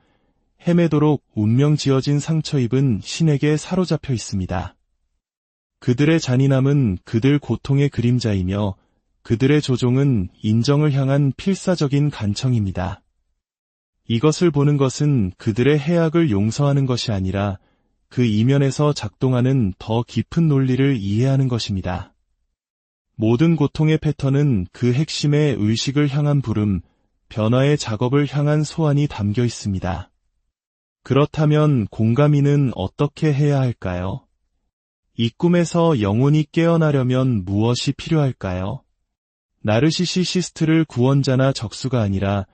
헤매도록 운명 지어진 상처 입은 신에게 사로잡혀 있습니다. 그들의 잔인함은 그들 고통의 그림자이며 그들의 조종은 인정을 향한 필사적인 간청입니다. 이것을 보는 것은 그들의 해악을 용서하는 것이 아니라 그 이면에서 작동하는 더 깊은 논리를 이해하는 것입니다. 모든 고통의 패턴은 그 핵심의 의식을 향한 부름, 변화의 작업을 향한 소환이 담겨 있습니다. 그렇다면 공가미는 어떻게 해야 할까요? 이 꿈에서 영혼이 깨어나려면 무엇이 필요할까요? 나르시시스트를 구원자나 적수가 아니라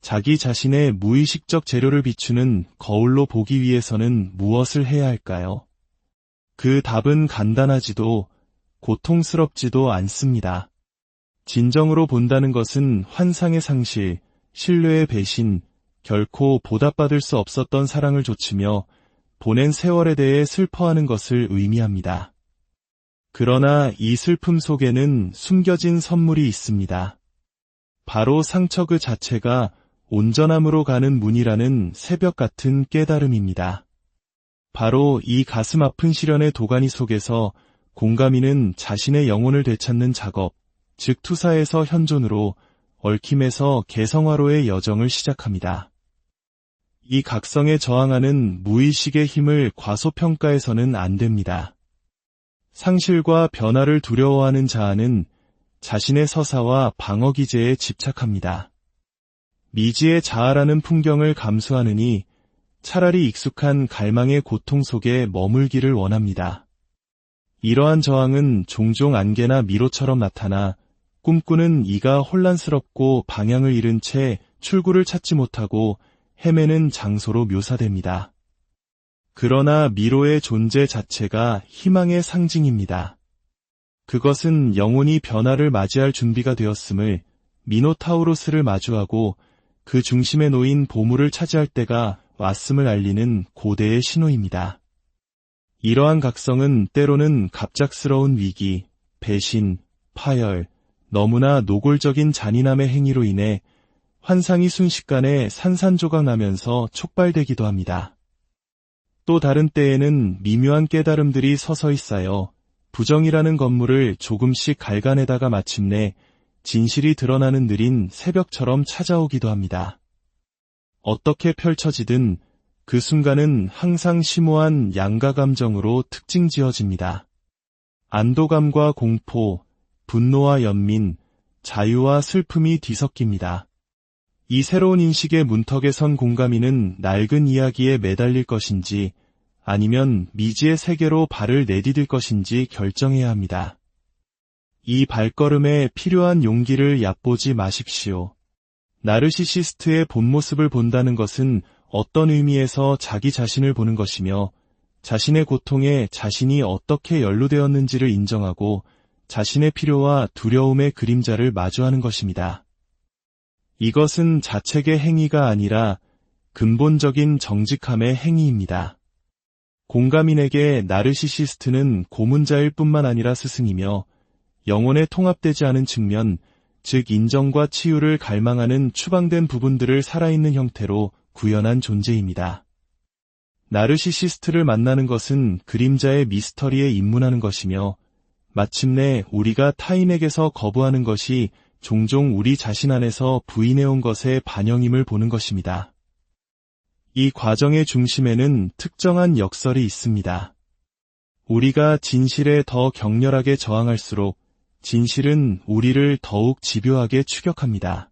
자기 자신의 무의식적 재료를 비추는 거울로 보기 위해서는 무엇을 해야 할까요? 그 답은 간단하지도 고통스럽지도 않습니다. 진정으로 본다는 것은 환상의 상실, 신뢰의 배신, 결코 보답받을 수 없었던 사랑을 조치며 보낸 세월에 대해 슬퍼하는 것을 의미합니다. 그러나 이 슬픔 속에는 숨겨진 선물이 있습니다. 바로 상처 그 자체가 온전함으로 가는 문이라는 새벽 같은 깨달음입니다. 바로 이 가슴 아픈 시련의 도가니 속에서 공가미는 자신의 영혼을 되찾는 작업, 즉 투사에서 현존으로, 얽힘에서 개성화로의 여정을 시작합니다. 이 각성에 저항하는 무의식의 힘을 과소평가해서는 안 됩니다. 상실과 변화를 두려워하는 자아는 자신의 서사와 방어기제에 집착합니다. 미지의 자아라는 풍경을 감수하느니 차라리 익숙한 갈망의 고통 속에 머물기를 원합니다. 이러한 저항은 종종 안개나 미로처럼 나타나 꿈꾸는 이가 혼란스럽고 방향을 잃은 채 출구를 찾지 못하고 헤매는 장소로 묘사됩니다. 그러나 미로의 존재 자체가 희망의 상징입니다. 그것은 영혼이 변화를 맞이할 준비가 되었음을, 미노타우로스를 마주하고 그 중심에 놓인 보물을 차지할 때가 왔음을 알리는 고대의 신호입니다. 이러한 각성은 때로는 갑작스러운 위기, 배신, 파열, 너무나 노골적인 잔인함의 행위로 인해 환상이 순식간에 산산조각 나면서 촉발되기도 합니다. 또 다른 때에는 미묘한 깨달음들이 서서히 쌓여 부정이라는 건물을 조금씩 갈가내다가 마침내 진실이 드러나는 느린 새벽처럼 찾아오기도 합니다. 어떻게 펼쳐지든 그 순간은 항상 심오한 양가 감정으로 특징지어집니다. 안도감과 공포, 분노와 연민, 자유와 슬픔이 뒤섞입니다. 이 새로운 인식의 문턱에 선 공감이는 낡은 이야기에 매달릴 것인지 아니면 미지의 세계로 발을 내디딜 것인지 결정해야 합니다. 이 발걸음에 필요한 용기를 얕보지 마십시오. 나르시시스트의 본 모습을 본다는 것은 어떤 의미에서 자기 자신을 보는 것이며 자신의 고통에 자신이 어떻게 연루되었는지를 인정하고 자신의 필요와 두려움의 그림자를 마주하는 것입니다. 이것은 자책의 행위가 아니라 근본적인 정직함의 행위입니다. 공감인에게 나르시시스트는 고문자일 뿐만 아니라 스승이며 영혼에 통합되지 않은 측면, 즉 인정과 치유를 갈망하는 추방된 부분들을 살아있는 형태로 구현한 존재입니다. 나르시시스트를 만나는 것은 그림자의 미스터리에 입문하는 것이며 마침내 우리가 타인에게서 거부하는 것이 종종 우리 자신 안에서 부인해온 것의 반영임을 보는 것입니다. 이 과정의 중심에는 특정한 역설이 있습니다. 우리가 진실에 더 격렬하게 저항할수록 진실은 우리를 더욱 집요하게 추격합니다.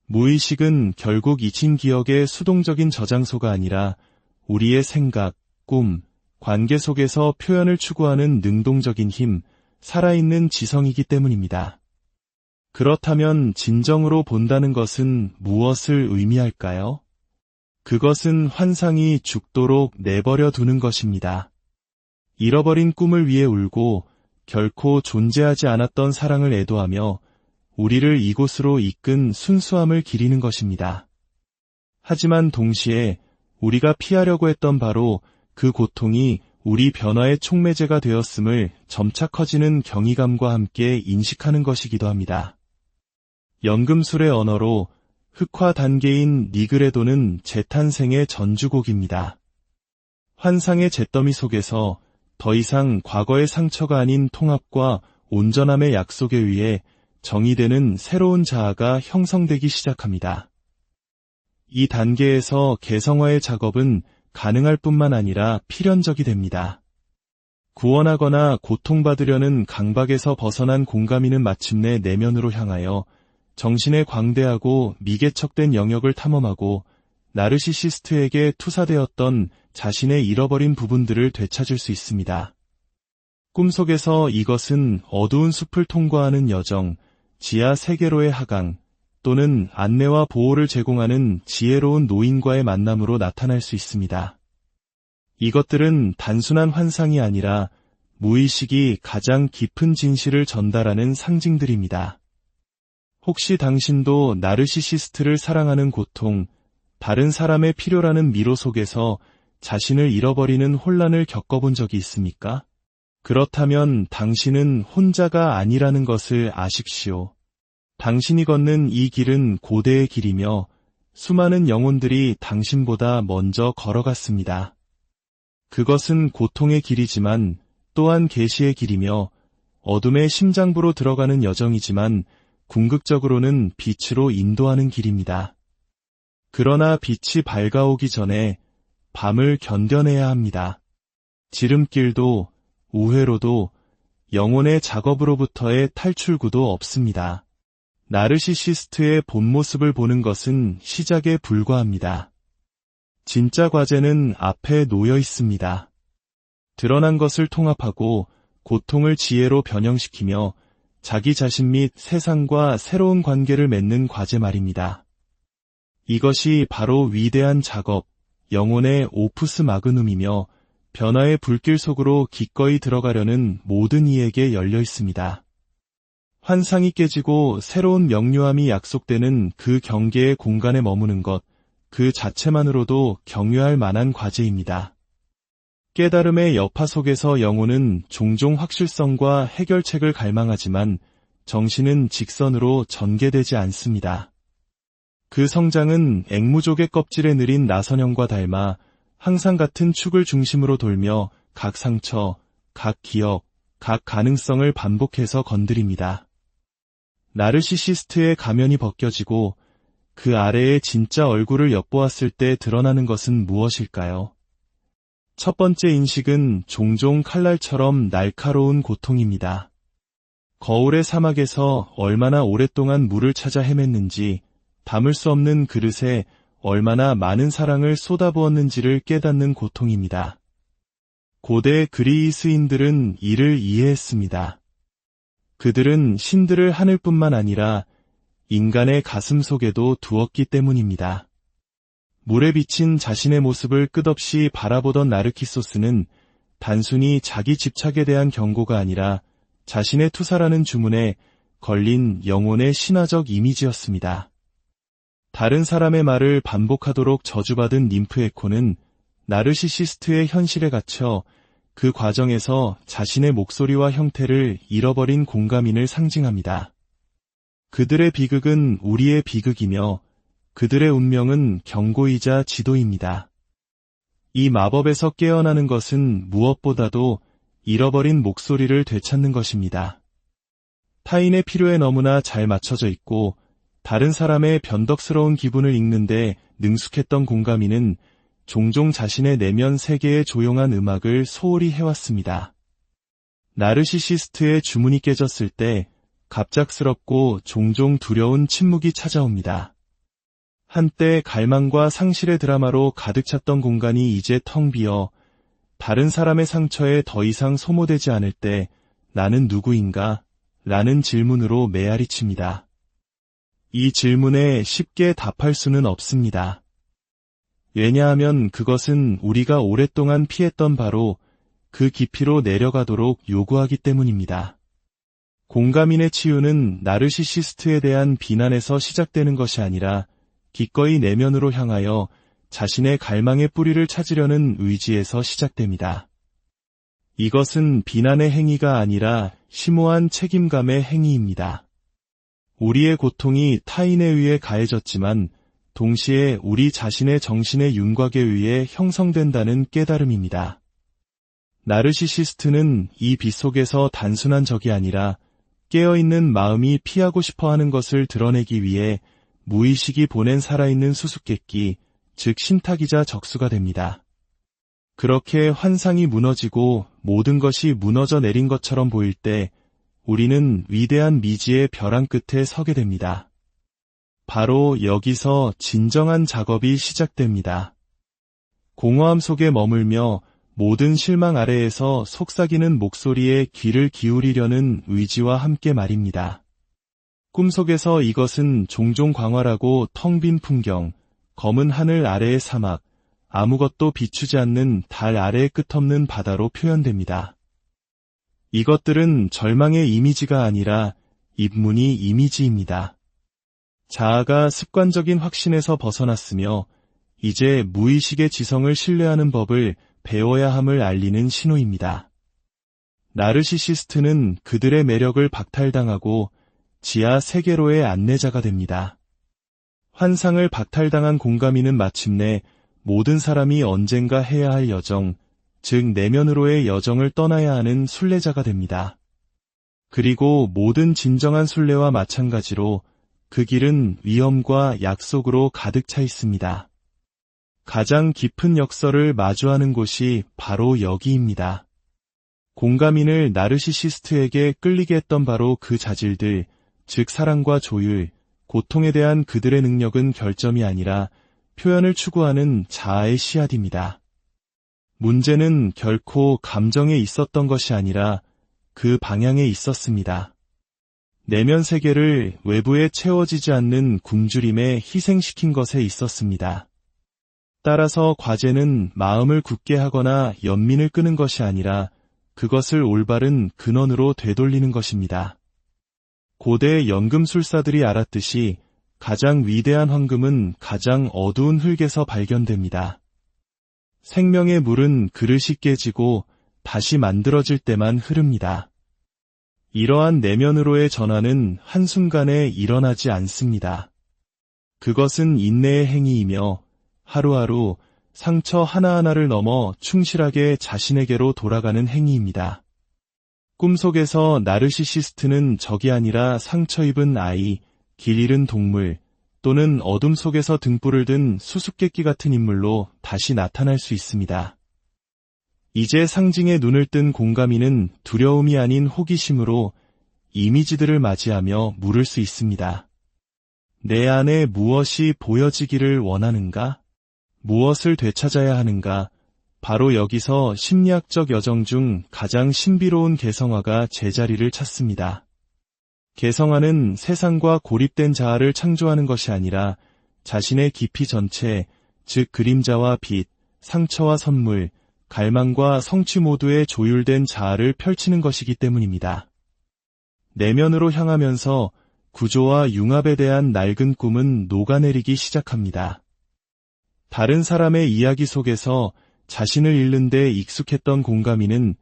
무의식은 결국 잊힌 기억의 수동적인 저장소가 아니라 우리의 생각, 꿈, 관계 속에서 표현을 추구하는 능동적인 힘, 살아있는 지성이기 때문입니다. 그렇다면 진정으로 본다는 것은 무엇을 의미할까요? 그것은 환상이 죽도록 내버려 두는 것입니다. 잃어버린 꿈을 위해 울고 결코 존재하지 않았던 사랑을 애도하며 우리를 이곳으로 이끈 순수함을 기리는 것입니다. 하지만 동시에 우리가 피하려고 했던 바로 그 고통이 우리 변화의 촉매제가 되었음을 점차 커지는 경이감과 함께 인식하는 것이기도 합니다. 연금술의 언어로 흑화 단계인 니그레도는 재탄생의 전주곡입니다. 환상의 잿더미 속에서 더 이상 과거의 상처가 아닌 통합과 온전함의 약속에 의해 정의되는 새로운 자아가 형성되기 시작합니다. 이 단계에서 개성화의 작업은 가능할 뿐만 아니라 필연적이 됩니다. 구원하거나 고통받으려는 강박에서 벗어난 공감이는 마침내 내면으로 향하여 정신의 광대하고 미개척된 영역을 탐험하고 나르시시스트에게 투사되었던 자신의 잃어버린 부분들을 되찾을 수 있습니다. 꿈속에서 이것은 어두운 숲을 통과하는 여정, 지하 세계로의 하강, 또는 안내와 보호를 제공하는 지혜로운 노인과의 만남으로 나타날 수 있습니다. 이것들은 단순한 환상이 아니라 무의식이 가장 깊은 진실을 전달하는 상징들입니다. 혹시 당신도 나르시시스트를 사랑하는 고통, 다른 사람의 필요라는 미로 속에서 자신을 잃어버리는 혼란을 겪어본 적이 있습니까? 그렇다면 당신은 혼자가 아니라는 것을 아십시오. 당신이 걷는 이 길은 고대의 길이며 수많은 영혼들이 당신보다 먼저 걸어갔습니다. 그것은 고통의 길이지만 또한 계시의 길이며 어둠의 심장부로 들어가는 여정이지만 궁극적으로는 빛으로 인도하는 길입니다. 그러나 빛이 밝아오기 전에 밤을 견뎌내야 합니다. 지름길도 우회로도 영혼의 작업으로부터의 탈출구도 없습니다. 나르시시스트의 본 모습을 보는 것은 시작에 불과합니다. 진짜 과제는 앞에 놓여 있습니다. 드러난 것을 통합하고 고통을 지혜로 변형시키며 자기 자신 및 세상과 새로운 관계를 맺는 과제 말입니다. 이것이 바로 위대한 작업, 영혼의 오프스 마그눔이며 변화의 불길 속으로 기꺼이 들어가려는 모든 이에게 열려 있습니다. 환상이 깨지고 새로운 명료함이 약속되는 그 경계의 공간에 머무는 것, 그 자체만으로도 경유할 만한 과제입니다. 깨달음의 여파 속에서 영혼은 종종 확실성과 해결책을 갈망하지만 정신은 직선으로 전개되지 않습니다. 그 성장은 앵무족의 껍질에 느린 나선형과 닮아 항상 같은 축을 중심으로 돌며 각 상처, 각 기억, 각 가능성을 반복해서 건드립니다. 나르시시스트의 가면이 벗겨지고 그 아래의 진짜 얼굴을 엿보았을 때 드러나는 것은 무엇일까요? 첫 번째 인식은 종종 칼날처럼 날카로운 고통입니다. 거울의 사막에서 얼마나 오랫동안 물을 찾아 헤맸는지, 담을 수 없는 그릇에 얼마나 많은 사랑을 쏟아부었는지를 깨닫는 고통입니다. 고대 그리스인들은 이를 이해했습니다. 그들은 신들을 하늘뿐만 아니라 인간의 가슴 속에도 두었기 때문입니다. 물에 비친 자신의 모습을 끝없이 바라보던 나르키소스는 단순히 자기 집착에 대한 경고가 아니라 자신의 투사라는 주문에 걸린 영혼의 신화적 이미지였습니다. 다른 사람의 말을 반복하도록 저주받은 ним프 에코는 나르시시스트의 현실에 갇혀 그 과정에서 자신의 목소리와 형태를 잃어버린 공감인을 상징합니다. 그들의 비극은 우리의 비극이며 그들의 운명은 경고이자 지도입니다. 이 마법에서 깨어나는 것은 무엇보다도 잃어버린 목소리를 되찾는 것입니다. 타인의 필요에 너무나 잘 맞춰져 있고 다른 사람의 변덕스러운 기분을 읽는데 능숙했던 공감이는 종종 자신의 내면 세계의 조용한 음악을 소홀히 해왔습니다. 나르시시스트의 주문이 깨졌을 때 갑작스럽고 종종 두려운 침묵이 찾아옵니다. 한때 갈망과 상실의 드라마로 가득 찼던 공간이 이제 텅 비어 다른 사람의 상처에 더 이상 소모되지 않을 때 나는 누구인가? 라는 질문으로 메아리칩니다. 이 질문에 쉽게 답할 수는 없습니다. 왜냐하면 그것은 우리가 오랫동안 피했던 바로 그 깊이로 내려가도록 요구하기 때문입니다. 공감인의 치유는 나르시시스트에 대한 비난에서 시작되는 것이 아니라 기꺼이 내면으로 향하여 자신의 갈망의 뿌리를 찾으려는 의지에서 시작됩니다. 이것은 비난의 행위가 아니라 심오한 책임감의 행위입니다. 우리의 고통이 타인에 의해 가해졌지만 동시에 우리 자신의 정신의 윤곽에 의해 형성된다는 깨달음입니다. 나르시시스트는 이 빛 속에서 단순한 적이 아니라 깨어있는 마음이 피하고 싶어하는 것을 드러내기 위해 무의식이 보낸 살아있는 수수께끼, 즉 신탁이자 적수가 됩니다. 그렇게 환상이 무너지고 모든 것이 무너져 내린 것처럼 보일 때 우리는 위대한 미지의 벼랑 끝에 서게 됩니다. 바로 여기서 진정한 작업이 시작됩니다. 공허함 속에 머물며 모든 실망 아래에서 속삭이는 목소리에 귀를 기울이려는 의지와 함께 말입니다. 꿈속에서 이것은 종종 광활하고 텅 빈 풍경, 검은 하늘 아래의 사막, 아무것도 비추지 않는 달 아래의 끝없는 바다로 표현됩니다. 이것들은 절망의 이미지가 아니라 입문이 이미지입니다. 자아가 습관적인 확신에서 벗어났으며 이제 무의식의 지성을 신뢰하는 법을 배워야 함을 알리는 신호입니다. 나르시시스트는 그들의 매력을 박탈당하고 지하 세계로의 안내자가 됩니다. 환상을 박탈당한 공감인은 마침내 모든 사람이 언젠가 해야 할 여정, 즉 내면으로의 여정을 떠나야 하는 순례자가 됩니다. 그리고 모든 진정한 순례와 마찬가지로 그 길은 위험과 약속으로 가득 차 있습니다. 가장 깊은 역설을 마주하는 곳이 바로 여기입니다. 공감인을 나르시시스트에게 끌리게 했던 바로 그 자질들, 즉 사랑과 조율, 고통에 대한 그들의 능력은 결점이 아니라 표현을 추구하는 자아의 씨앗입니다. 문제는 결코 감정에 있었던 것이 아니라 그 방향에 있었습니다. 내면 세계를 외부에 채워지지 않는 굶주림에 희생시킨 것에 있었습니다. 따라서 과제는 마음을 굳게 하거나 연민을 끄는 것이 아니라 그것을 올바른 근원으로 되돌리는 것입니다. 고대 연금술사들이 알았듯이 가장 위대한 황금은 가장 어두운 흙에서 발견됩니다. 생명의 물은 그릇이 깨지고 다시 만들어질 때만 흐릅니다. 이러한 내면으로의 전환은 한순간에 일어나지 않습니다. 그것은 인내의 행위이며 하루하루 상처 하나하나를 넘어 충실하게 자신에게로 돌아가는 행위입니다. 꿈속에서 나르시시스트는 적이 아니라 상처 입은 아이, 길 잃은 동물, 또는 어둠 속에서 등불을 든 수수께끼 같은 인물로 다시 나타날 수 있습니다. 이제 상징에 눈을 뜬 공감이는 두려움이 아닌 호기심으로 이미지들을 맞이하며 물을 수 있습니다. 내 안에 무엇이 보여지기를 원하는가? 무엇을 되찾아야 하는가? 바로 여기서 심리학적 여정 중 가장 신비로운 개성화가 제자리를 찾습니다. 개성화는 세상과 고립된 자아를 창조하는 것이 아니라 자신의 깊이 전체, 즉 그림자와 빛, 상처와 선물, 갈망과 성취 모두에 조율된 자아를 펼치는 것이기 때문입니다. 내면으로 향하면서 구조와 융합에 대한 낡은 꿈은 녹아내리기 시작합니다. 다른 사람의 이야기 속에서 자신을 잃는 데 익숙했던 공감이는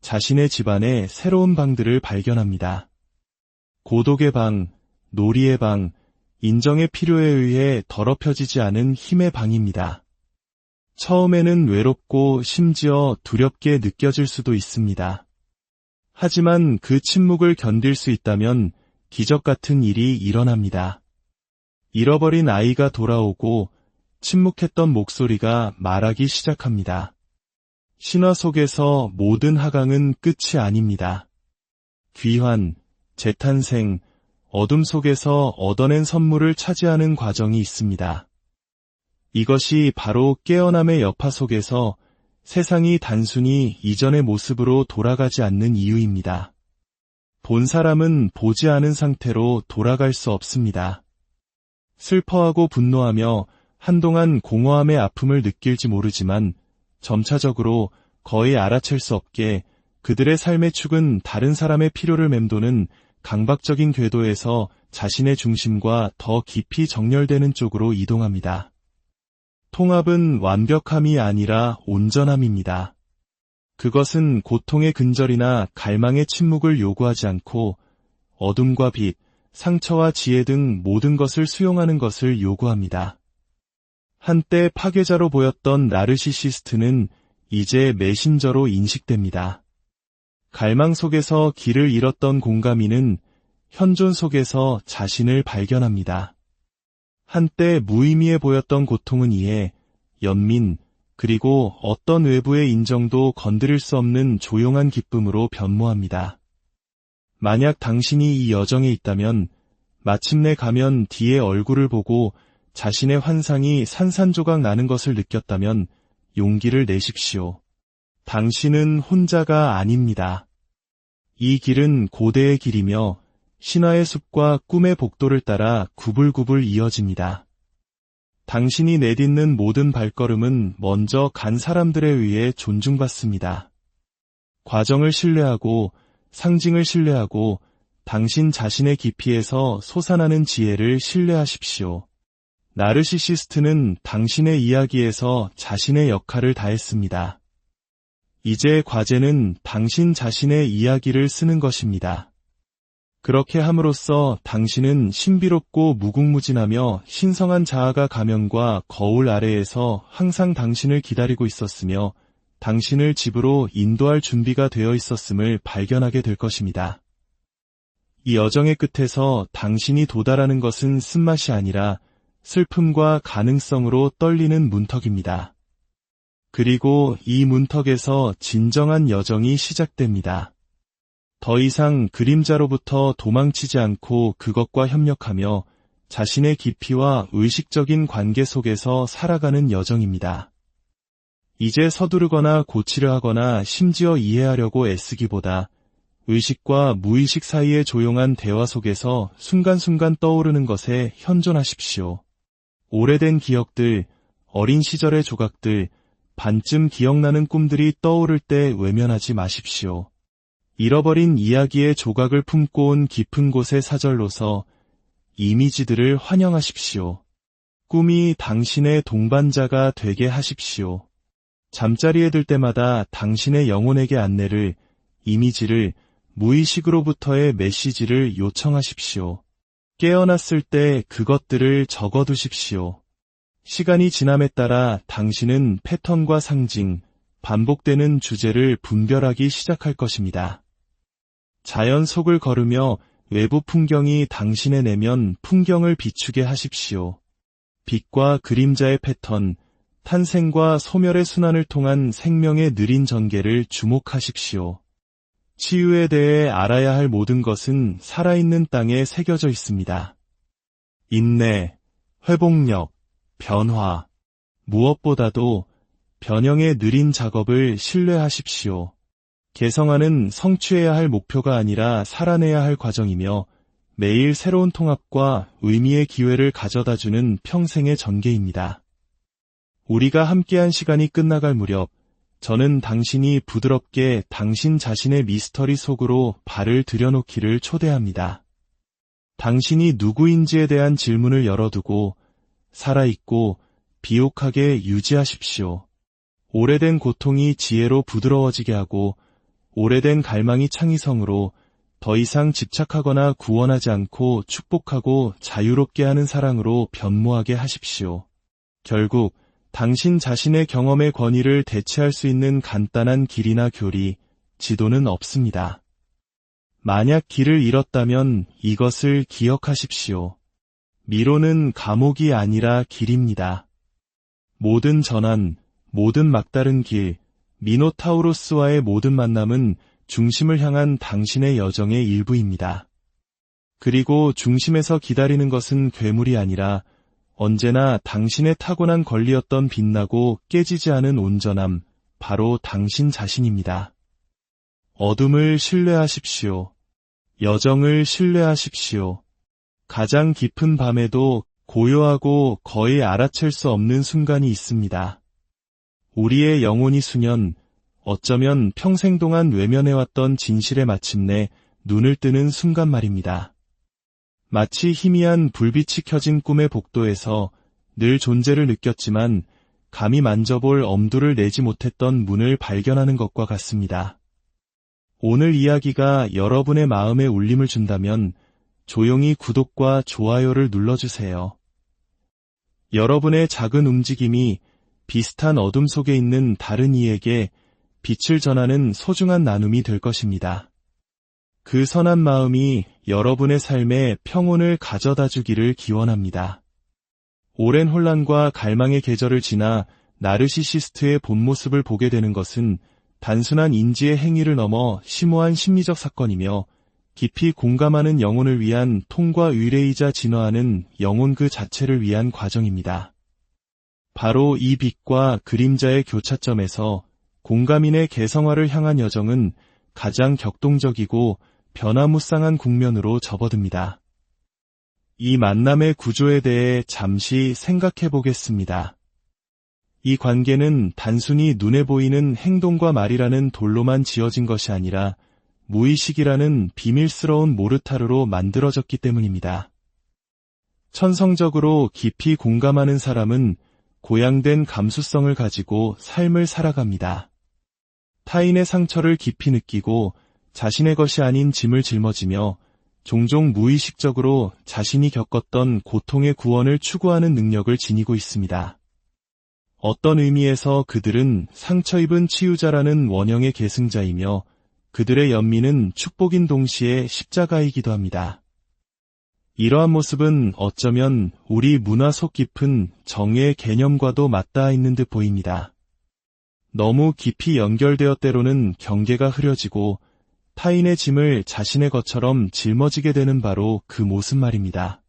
자신의 집안에 새로운 방들을 발견합니다. 고독의 방, 놀이의 방, 인정의 필요에 의해 더럽혀지지 않은 힘의 방입니다. 처음에는 외롭고 심지어 두렵게 느껴질 수도 있습니다. 하지만 그 침묵을 견딜 수 있다면 기적 같은 일이 일어납니다. 잃어버린 아이가 돌아오고 침묵했던 목소리가 말하기 시작합니다. 신화 속에서 모든 하강은 끝이 아닙니다. 귀환, 재탄생, 어둠 속에서 얻어낸 선물을 차지하는 과정이 있습니다. 이것이 바로 깨어남의 여파 속에서 세상이 단순히 이전의 모습으로 돌아가지 않는 이유입니다. 본 사람은 보지 않은 상태로 돌아갈 수 없습니다. 슬퍼하고 분노하며 한동안 공허함의 아픔을 느낄지 모르지만 점차적으로 거의 알아챌 수 없게 그들의 삶의 축은 다른 사람의 필요를 맴도는 강박적인 궤도에서 자신의 중심과 더 깊이 정렬되는 쪽으로 이동합니다. 통합은 완벽함이 아니라 온전함입니다. 그것은 고통의 근절이나 갈망의 침묵을 요구하지 않고 어둠과 빛, 상처와 지혜 등 모든 것을 수용하는 것을 요구합니다. 한때 파괴자로 보였던 나르시시스트는 이제 메신저로 인식됩니다. 갈망 속에서 길을 잃었던 공감이는 현존 속에서 자신을 발견합니다. 한때 무의미해 보였던 고통은 이해, 연민, 그리고 어떤 외부의 인정도 건드릴 수 없는 조용한 기쁨으로 변모합니다. 만약 당신이 이 여정에 있다면 마침내 가면 뒤의 얼굴을 보고 자신의 환상이 산산조각 나는 것을 느꼈다면 용기를 내십시오. 당신은 혼자가 아닙니다. 이 길은 고대의 길이며 신화의 숲과 꿈의 복도를 따라 구불구불 이어집니다. 당신이 내딛는 모든 발걸음은 먼저 간 사람들에 의해 존중받습니다. 과정을 신뢰하고 상징을 신뢰하고 당신 자신의 깊이에서 솟아나는 지혜를 신뢰하십시오. 나르시시스트는 당신의 이야기에서 자신의 역할을 다했습니다. 이제 과제는 당신 자신의 이야기를 쓰는 것입니다. 그렇게 함으로써 당신은 신비롭고 무궁무진하며 신성한 자아가 가면과 거울 아래에서 항상 당신을 기다리고 있었으며 당신을 집으로 인도할 준비가 되어 있었음을 발견하게 될 것입니다. 이 여정의 끝에서 당신이 도달하는 것은 쓴맛이 아니라 슬픔과 가능성으로 떨리는 문턱입니다. 그리고 이 문턱에서 진정한 여정이 시작됩니다. 더 이상 그림자로부터 도망치지 않고 그것과 협력하며 자신의 깊이와 의식적인 관계 속에서 살아가는 여정입니다. 이제 서두르거나 고치려 하거나 심지어 이해하려고 애쓰기보다 의식과 무의식 사이의 조용한 대화 속에서 순간순간 떠오르는 것에 현존하십시오. 오래된 기억들, 어린 시절의 조각들, 반쯤 기억나는 꿈들이 떠오를 때 외면하지 마십시오. 잃어버린 이야기의 조각을 품고 온 깊은 곳의 사절로서 이미지들을 환영하십시오. 꿈이 당신의 동반자가 되게 하십시오. 잠자리에 들 때마다 당신의 영혼에게 안내를, 이미지를, 무의식으로부터의 메시지를 요청하십시오. 깨어났을 때 그것들을 적어두십시오. 시간이 지남에 따라 당신은 패턴과 상징, 반복되는 주제를 분별하기 시작할 것입니다. 자연 속을 걸으며 외부 풍경이 당신의 내면 풍경을 비추게 하십시오. 빛과 그림자의 패턴, 탄생과 소멸의 순환을 통한 생명의 느린 전개를 주목하십시오. 치유에 대해 알아야 할 모든 것은 살아있는 땅에 새겨져 있습니다. 인내, 회복력, 변화, 무엇보다도 변형의 느린 작업을 신뢰하십시오. 개성화는 성취해야 할 목표가 아니라 살아내야 할 과정이며 매일 새로운 통합과 의미의 기회를 가져다주는 평생의 전개입니다. 우리가 함께한 시간이 끝나갈 무렵 저는 당신이 부드럽게 당신 자신의 미스터리 속으로 발을 들여놓기를 초대합니다. 당신이 누구인지에 대한 질문을 열어두고 살아있고 비옥하게 유지하십시오. 오래된 고통이 지혜로 부드러워지게 하고 오래된 갈망이 창의성으로 더 이상 집착하거나 구원하지 않고 축복하고 자유롭게 하는 사랑으로 변모하게 하십시오. 결국 당신 자신의 경험의 권위를 대체할 수 있는 간단한 길이나 교리, 지도는 없습니다. 만약 길을 잃었다면 이것을 기억하십시오. 미로는 감옥이 아니라 길입니다. 모든 전환, 모든 막다른 길, 미노타우로스와의 모든 만남은 중심을 향한 당신의 여정의 일부입니다. 그리고 중심에서 기다리는 것은 괴물이 아니라 언제나 당신의 타고난 권리였던 빛나고 깨지지 않은 온전함, 바로 당신 자신입니다. 어둠을 신뢰하십시오. 여정을 신뢰하십시오. 가장 깊은 밤에도 고요하고 거의 알아챌 수 없는 순간이 있습니다. 우리의 영혼이 수년, 어쩌면 평생 동안 외면해왔던 진실에 마침내 눈을 뜨는 순간 말입니다. 마치 희미한 불빛이 켜진 꿈의 복도에서 늘 존재를 느꼈지만 감히 만져볼 엄두를 내지 못했던 문을 발견하는 것과 같습니다. 오늘 이야기가 여러분의 마음에 울림을 준다면 조용히 구독과 좋아요를 눌러주세요. 여러분의 작은 움직임이 비슷한 어둠 속에 있는 다른 이에게 빛을 전하는 소중한 나눔이 될 것입니다. 그 선한 마음이 여러분의 삶에 평온을 가져다 주기를 기원합니다. 오랜 혼란과 갈망의 계절을 지나 나르시시스트의 본 모습을 보게 되는 것은 단순한 인지의 행위를 넘어 심오한 심리적 사건이며 깊이 공감하는 영혼을 위한 통과 의례이자 진화하는 영혼 그 자체를 위한 과정입니다. 바로 이 빛과 그림자의 교차점에서 공감인의 개성화를 향한 여정은 가장 격동적이고 변화무쌍한 국면으로 접어듭니다. 이 만남의 구조에 대해 잠시 생각해 보겠습니다. 이 관계는 단순히 눈에 보이는 행동과 말이라는 돌로만 지어진 것이 아니라 무의식이라는 비밀스러운 모르타르로 만들어졌기 때문입니다. 천성적으로 깊이 공감하는 사람은 고양된 감수성을 가지고 삶을 살아갑니다. 타인의 상처를 깊이 느끼고 자신의 것이 아닌 짐을 짊어지며 종종 무의식적으로 자신이 겪었던 고통의 구원을 추구하는 능력을 지니고 있습니다. 어떤 의미에서 그들은 상처 입은 치유자라는 원형의 계승자이며 그들의 연민은 축복인 동시에 십자가이기도 합니다. 이러한 모습은 어쩌면 우리 문화 속 깊은 정의의 개념과도 맞닿아 있는 듯 보입니다. 너무 깊이 연결되어 때로는 경계가 흐려지고 타인의 짐을 자신의 것처럼 짊어지게 되는 바로 그 모습 말입니다.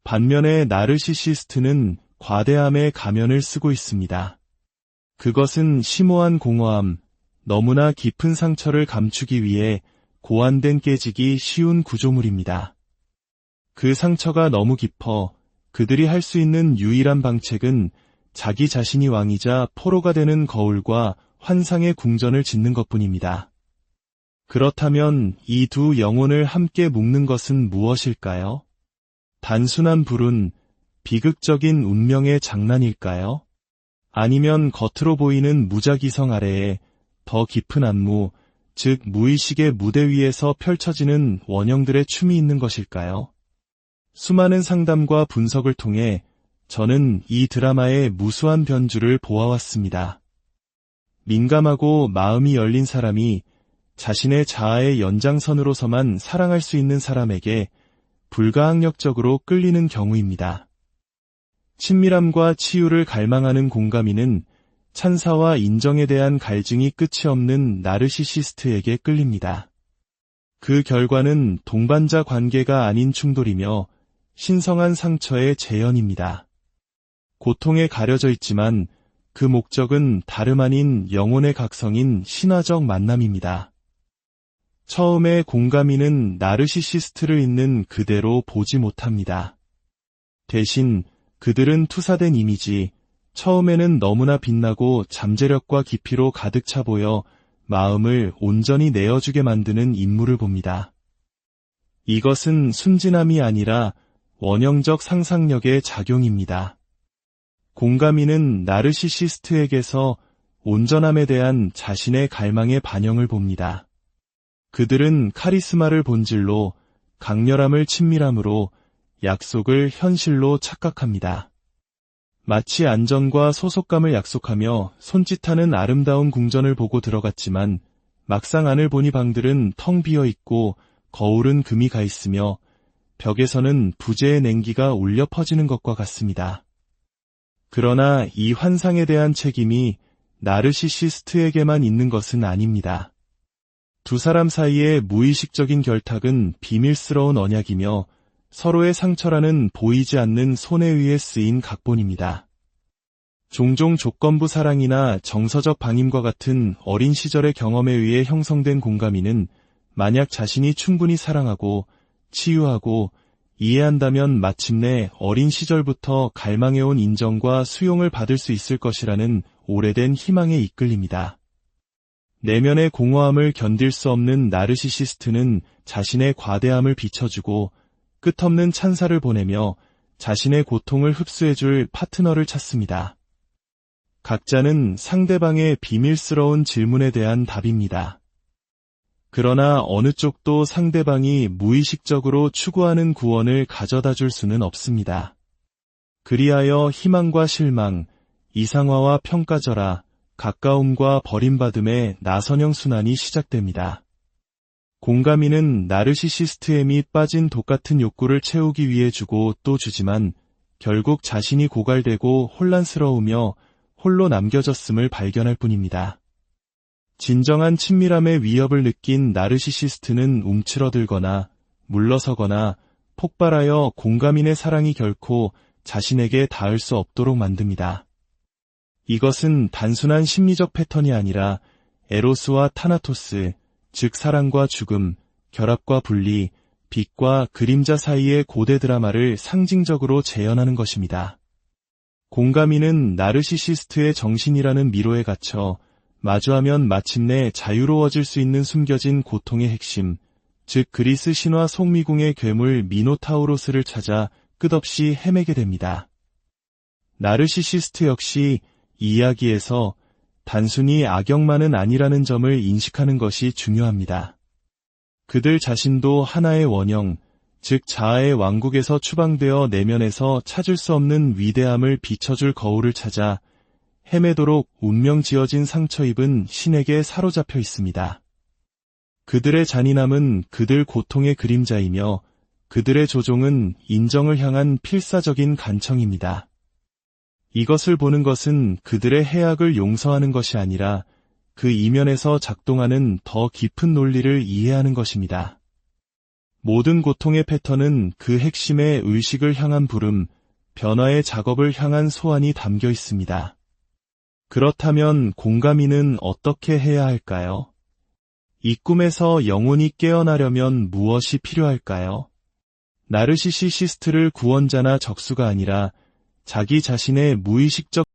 반면에 나르시시스트는 과대함의 가면을 쓰고 있습니다. 그것은 심오한 공허함, 너무나 깊은 상처를 감추기 위해 고안된 깨지기 쉬운 구조물입니다. 그 상처가 너무 깊어 그들이 할 수 있는 유일한 방책은 자기 자신이 왕이자 포로가 되는 거울과 환상의 궁전을 짓는 것뿐입니다. 그렇다면 이 두 영혼을 함께 묶는 것은 무엇일까요? 단순한 불운, 비극적인 운명의 장난일까요? 아니면 겉으로 보이는 무작위성 아래에 더 깊은 안무, 즉 무의식의 무대 위에서 펼쳐지는 원형들의 춤이 있는 것일까요? 수많은 상담과 분석을 통해 저는 이 드라마의 무수한 변주를 보아왔습니다. 민감하고 마음이 열린 사람이 자신의 자아의 연장선으로서만 사랑할 수 있는 사람에게 불가항력적으로 끌리는 경우입니다. 친밀함과 치유를 갈망하는 공감이는 찬사와 인정에 대한 갈증이 끝이 없는 나르시시스트에게 끌립니다. 그 결과는 동반자 관계가 아닌 충돌이며 신성한 상처의 재현입니다. 고통에 가려져 있지만 그 목적은 다름 아닌 영혼의 각성인 신화적 만남입니다. 처음에 공감이는 나르시시스트를 있는 그대로 보지 못합니다. 대신 그들은 투사된 이미지, 처음에는 너무나 빛나고 잠재력과 깊이로 가득 차 보여 마음을 온전히 내어주게 만드는 인물을 봅니다. 이것은 순진함이 아니라 원형적 상상력의 작용입니다. 공감이는 나르시시스트에게서 온전함에 대한 자신의 갈망의 반영을 봅니다. 그들은 카리스마를 본질로, 강렬함을 친밀함으로, 약속을 현실로 착각합니다. 마치 안전과 소속감을 약속하며 손짓하는 아름다운 궁전을 보고 들어갔지만 막상 안을 보니 방들은 텅 비어 있고 거울은 금이 가 있으며 벽에서는 부재의 냉기가 울려 퍼지는 것과 같습니다. 그러나 이 환상에 대한 책임이 나르시시스트에게만 있는 것은 아닙니다. 두 사람 사이의 무의식적인 결탁은 비밀스러운 언약이며 서로의 상처라는 보이지 않는 손에 의해 쓰인 각본입니다. 종종 조건부 사랑이나 정서적 방임과 같은 어린 시절의 경험에 의해 형성된 공감이는 만약 자신이 충분히 사랑하고 치유하고 이해한다면 마침내 어린 시절부터 갈망해온 인정과 수용을 받을 수 있을 것이라는 오래된 희망에 이끌립니다. 내면의 공허함을 견딜 수 없는 나르시시스트는 자신의 과대함을 비춰주고 끝없는 찬사를 보내며 자신의 고통을 흡수해줄 파트너를 찾습니다. 각자는 상대방의 비밀스러운 질문에 대한 답입니다. 그러나 어느 쪽도 상대방이 무의식적으로 추구하는 구원을 가져다 줄 수는 없습니다. 그리하여 희망과 실망, 이상화와 평가절하, 가까움과 버림받음의 나선형 순환이 시작됩니다. 공감이는 나르시시스트에 미 빠진 독 같은 욕구를 채우기 위해 주고 또 주지만 결국 자신이 고갈되고 혼란스러우며 홀로 남겨졌음을 발견할 뿐입니다. 진정한 친밀함의 위협을 느낀 나르시시스트는 움츠러들거나 물러서거나 폭발하여 공감인의 사랑이 결코 자신에게 닿을 수 없도록 만듭니다. 이것은 단순한 심리적 패턴이 아니라 에로스와 타나토스, 즉 사랑과 죽음, 결합과 분리, 빛과 그림자 사이의 고대 드라마를 상징적으로 재현하는 것입니다. 공감이는 나르시시스트의 정신이라는 미로에 갇혀 마주하면 마침내 자유로워질 수 있는 숨겨진 고통의 핵심, 즉 그리스 신화 속미궁의 괴물 미노타우로스를 찾아 끝없이 헤매게 됩니다. 나르시시스트 역시 이 이야기에서 단순히 악역만은 아니라는 점을 인식하는 것이 중요합니다. 그들 자신도 하나의 원형, 즉 자아의 왕국에서 추방되어 내면에서 찾을 수 없는 위대함을 비춰줄 거울을 찾아 헤매도록 운명 지어진 상처 입은 신에게 사로잡혀 있습니다. 그들의 잔인함은 그들 고통의 그림자이며 그들의 조종은 인정을 향한 필사적인 간청입니다. 이것을 보는 것은 그들의 해악을 용서하는 것이 아니라 그 이면에서 작동하는 더 깊은 논리를 이해하는 것입니다. 모든 고통의 패턴은 그 핵심의 의식을 향한 부름, 변화의 작업을 향한 소환이 담겨 있습니다. 그렇다면 공감이는 어떻게 해야 할까요? 이 꿈에서 영혼이 깨어나려면 무엇이 필요할까요? 나르시시스트를 구원자나 적수가 아니라 자기 자신의 무의식적